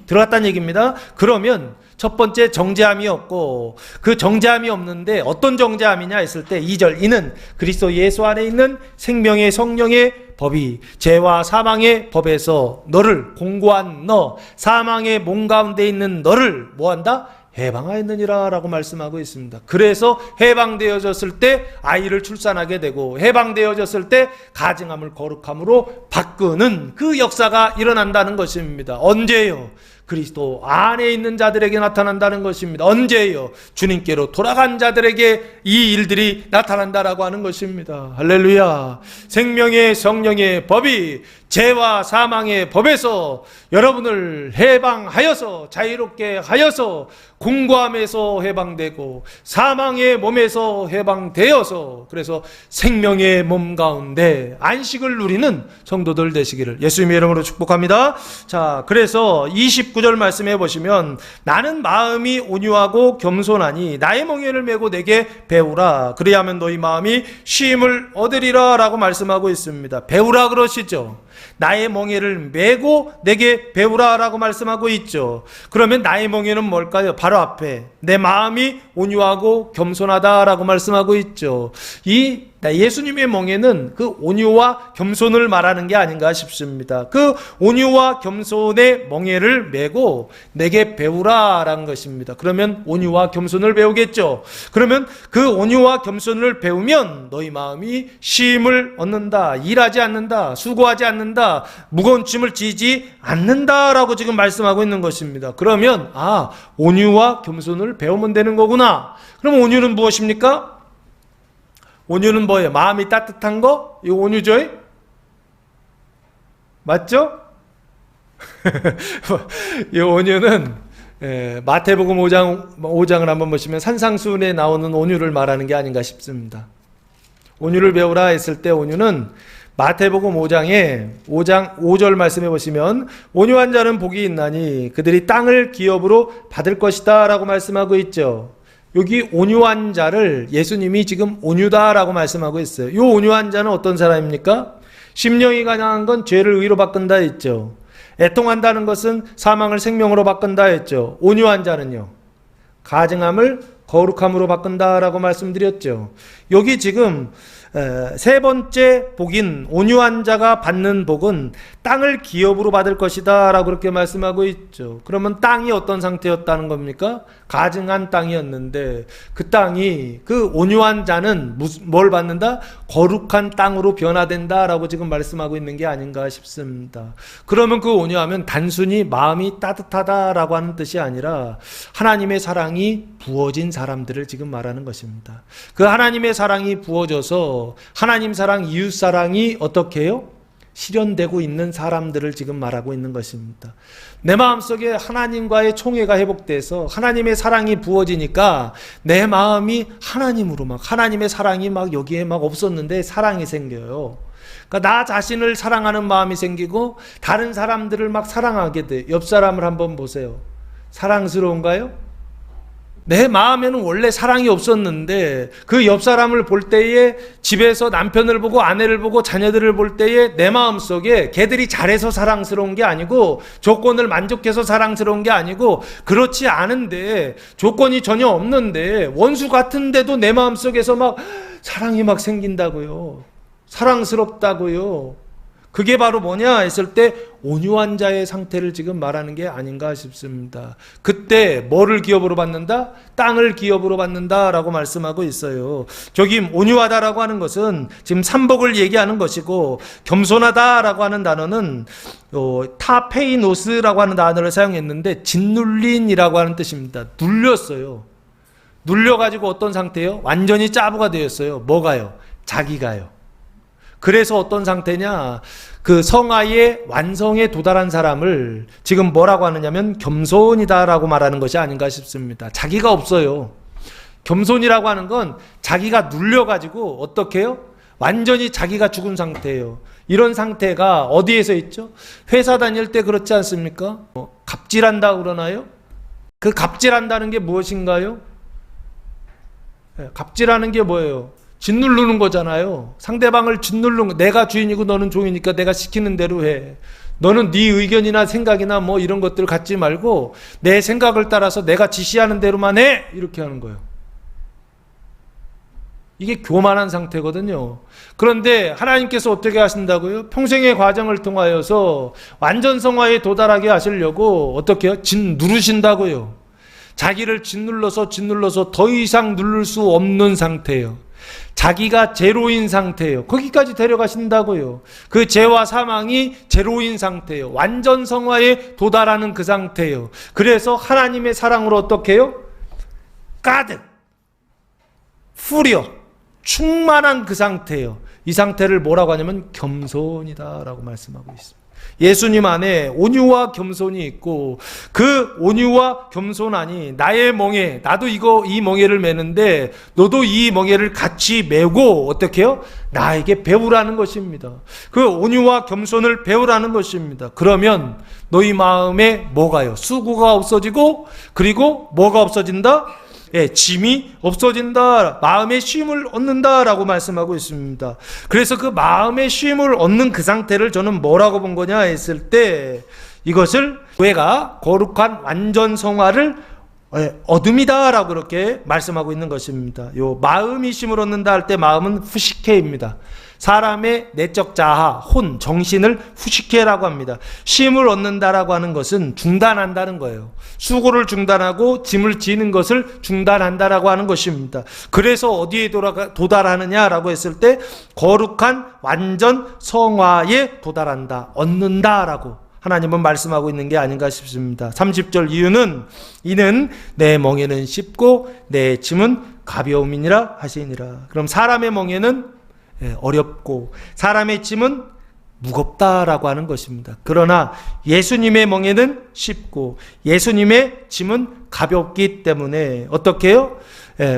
들어갔다는 얘기입니다. 그러면 첫 번째 정죄함이 없고, 그 정죄함이 없는데 어떤 정죄함이냐 했을 때 2절, 이는 그리스도 예수 안에 있는 생명의 성령의 법이 죄와 사망의 법에서 너를, 공고한 너, 사망의 몸 가운데 있는 너를 뭐한다? 해방하였느니라 라고 말씀하고 있습니다. 그래서 해방되어졌을 때 아이를 출산하게 되고, 해방되어졌을 때 가증함을 거룩함으로 바꾸는 그 역사가 일어난다는 것입니다. 언제요? 그리스도 안에 있는 자들에게 나타난다는 것입니다. 언제요? 주님께로 돌아간 자들에게 이 일들이 나타난다라고 하는 것입니다. 할렐루야. 생명의 성령의 법이 죄와 사망의 법에서 여러분을 해방하여서, 자유롭게 하여서, 공고함에서 해방되고 사망의 몸에서 해방되어서, 그래서 생명의 몸 가운데 안식을 누리는 성도들 되시기를 예수님의 이름으로 축복합니다. 자, 그래서 29절 말씀해 보시면 나는 마음이 온유하고 겸손하니 나의 멍에를 메고 내게 배우라. 그리하면 너희 마음이 쉼을 얻으리라 라고 말씀하고 있습니다. 배우라 그러시죠. 나의 멍에를 메고 내게 배우라 라고 말씀하고 있죠. 그러면 나의 멍에는 뭘까요? 바로 앞에 내 마음이 온유하고 겸손하다라고 말씀하고 있죠. 이 예수님의 멍에는 그 온유와 겸손을 말하는 게 아닌가 싶습니다. 그 온유와 겸손의 멍에를 메고 내게 배우라라는 것입니다. 그러면 온유와 겸손을 배우겠죠. 그러면 그 온유와 겸손을 배우면 너희 마음이 쉼을 얻는다, 일하지 않는다, 수고하지 않는다, 무거운 짐을 지지 않는다라고 지금 말씀하고 있는 것입니다. 그러면 온유와 겸손을 배우면 되는 거구나. 그럼 온유는 무엇입니까? 온유는 뭐예요? 마음이 따뜻한 거? 이거 온유죠? 맞죠? 이 온유는 마태복음 5장을 한번 보시면 산상수훈에 나오는 온유를 말하는 게 아닌가 싶습니다. 온유를 배우라 했을 때 온유는 마태복음 5장 5절 말씀해 보시면 온유한 자는 복이 있나니 그들이 땅을 기업으로 받을 것이다 라고 말씀하고 있죠. 여기 온유한 자를 예수님이 지금 온유다라고 말씀하고 있어요. 이 온유한 자는 어떤 사람입니까? 심령이 가난한 건 죄를 의로 바꾼다 했죠. 애통한다는 것은 사망을 생명으로 바꾼다 했죠. 온유한 자는요, 가증함을 거룩함으로 바꾼다라고 말씀드렸죠. 여기 지금 세 번째 복인 온유한 자가 받는 복은 땅을 기업으로 받을 것이다 라고 그렇게 말씀하고 있죠. 그러면 땅이 어떤 상태였다는 겁니까? 가증한 땅이었는데 그 땅이, 그 온유한 자는 뭘 받는다? 거룩한 땅으로 변화된다 라고 지금 말씀하고 있는 게 아닌가 싶습니다. 그러면 그 온유하면 단순히 마음이 따뜻하다라고 하는 뜻이 아니라 하나님의 사랑이 부어진 사람들을 지금 말하는 것입니다. 그 하나님의 사랑이 부어져서 하나님 사랑, 이웃 사랑이 어떻게 해요? 실현되고 있는 사람들을 지금 말하고 있는 것입니다. 내 마음속에 하나님과의 총회가 회복돼서 하나님의 사랑이 부어지니까 내 마음이 하나님으로 막 하나님의 사랑이 막 여기에 막 없었는데 사랑이 생겨요. 그러니까 나 자신을 사랑하는 마음이 생기고 다른 사람들을 막 사랑하게 돼. 옆 사람을 한번 보세요. 사랑스러운가요? 내 마음에는 원래 사랑이 없었는데 그 옆 사람을 볼 때에 집에서 남편을 보고 아내를 보고 자녀들을 볼 때에 내 마음속에 걔들이 잘해서 사랑스러운 게 아니고 조건을 만족해서 사랑스러운 게 아니고 그렇지 않은데 조건이 전혀 없는데 원수 같은데도 내 마음속에서 막 사랑이 막 생긴다고요. 사랑스럽다고요. 그게 바로 뭐냐 했을 때 온유한 자의 상태를 지금 말하는 게 아닌가 싶습니다. 그때 뭐를 기업으로 받는다? 땅을 기업으로 받는다라고 말씀하고 있어요. 저기 온유하다라고 하는 것은 지금 삼복을 얘기하는 것이고 겸손하다라고 하는 단어는 타페이노스라고 하는 단어를 사용했는데 짓눌린이라고 하는 뜻입니다. 눌렸어요. 눌려가지고 어떤 상태예요? 완전히 짜부가 되었어요. 뭐가요? 자기가요. 그래서 어떤 상태냐? 그 성화의 완성에 도달한 사람을 지금 뭐라고 하느냐면 겸손이다라고 말하는 것이 아닌가 싶습니다. 자기가 없어요. 겸손이라고 하는 건 자기가 눌려가지고 어떻게 해요? 완전히 자기가 죽은 상태예요. 이런 상태가 어디에서 있죠? 회사 다닐 때 그렇지 않습니까? 갑질한다 그러나요? 그 갑질한다는 게 무엇인가요? 갑질하는 게 뭐예요? 짓누르는 거잖아요. 상대방을 짓누르는 거. 내가 주인이고 너는 종이니까 내가 시키는 대로 해. 너는 네 의견이나 생각이나 뭐 이런 것들 갖지 말고 내 생각을 따라서 내가 지시하는 대로만 해. 이렇게 하는 거예요. 이게 교만한 상태거든요. 그런데 하나님께서 어떻게 하신다고요? 평생의 과정을 통하여서 완전 성화에 도달하게 하시려고 어떻게 해요? 짓누르신다고요. 자기를 짓눌러서 더 이상 누를 수 없는 상태예요. 자기가 제로인 상태예요. 거기까지 데려가신다고요. 그 죄와 사망이 제로인 상태예요. 완전 성화에 도달하는 그 상태예요. 그래서 하나님의 사랑으로 어떻게 해요? 가득 풀려 충만한 그 상태예요. 이 상태를 뭐라고 하냐면 겸손이다라고 말씀하고 있습니다. 예수님 안에 온유와 겸손이 있고 그 온유와 겸손 안이 나의 멍에 나도 이 멍에를 매는데 너도 이 멍에를 같이 메고 어떻게 해요? 나에게 배우라는 것입니다. 그 온유와 겸손을 배우라는 것입니다. 그러면 너희 마음에 뭐가요? 수고가 없어지고 그리고 뭐가 없어진다? 짐이 없어진다. 마음의 쉼을 얻는다라고 말씀하고 있습니다. 그래서 그 마음의 쉼을 얻는 그 상태를 저는 뭐라고 본 거냐 했을 때 이것을 교회가 거룩한 완전 성화를 얻음이다라고 그렇게 말씀하고 있는 것입니다. 요 마음이 쉼을 얻는다 할 때 마음은 후식회입니다. 사람의 내적 자아, 혼, 정신을 후식회라고 합니다. 쉼을 얻는다라고 하는 것은 중단한다는 거예요. 수고를 중단하고 짐을 지는 것을 중단한다라고 하는 것입니다. 그래서 어디에 도달하느냐라고 했을 때 거룩한 완전 성화에 도달한다, 얻는다라고 하나님은 말씀하고 있는 게 아닌가 싶습니다. 30절 이는 내 멍에는 쉽고 내 짐은 가벼움이니라 하시니라. 그럼 사람의 멍에는 어렵고 사람의 짐은 무겁다라고 하는 것입니다. 그러나 예수님의 멍에는 쉽고 예수님의 짐은 가볍기 때문에 어떻게 해요?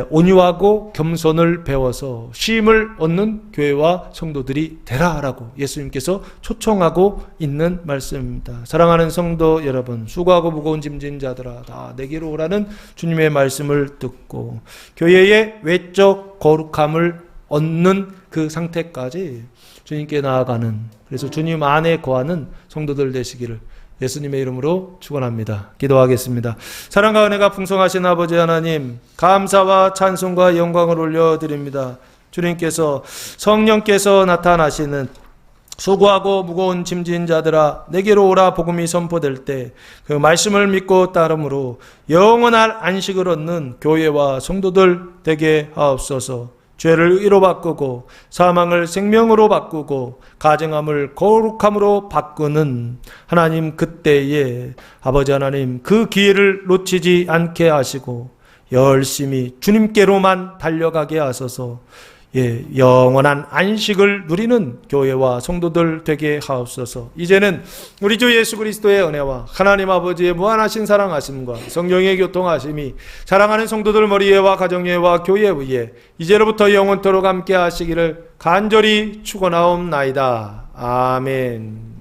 온유하고 겸손을 배워서 쉼을 얻는 교회와 성도들이 되라라고 예수님께서 초청하고 있는 말씀입니다. 사랑하는 성도 여러분, 수고하고 무거운 짐진 자들아 다 내게로 오라는 주님의 말씀을 듣고 교회의 외적 거룩함을 얻는 그 상태까지 주님께 나아가는, 그래서 주님 안에 거하는 성도들 되시기를 예수님의 이름으로 축원합니다. 기도하겠습니다. 사랑과 은혜가 풍성하신 아버지 하나님, 감사와 찬송과 영광을 올려드립니다. 주님께서 성령께서 나타나시는 수고하고 무거운 짐진 자들아 내게로 오라 복음이 선포될 때 그 말씀을 믿고 따름으로 영원한 안식을 얻는 교회와 성도들 되게 하옵소서. 죄를 의로 바꾸고 사망을 생명으로 바꾸고 가증함을 거룩함으로 바꾸는 하나님, 그때에 아버지 하나님 그 기회를 놓치지 않게 하시고 열심히 주님께로만 달려가게 하소서. 영원한 안식을 누리는 교회와 성도들 되게 하옵소서. 이제는 우리 주 예수 그리스도의 은혜와 하나님 아버지의 무한하신 사랑하심과 성령의 교통하심이 사랑하는 성도들 머리에와 가정예와 교회 위에 이제로부터 영원토록 함께 하시기를 간절히 축원하옵나이다. 아멘.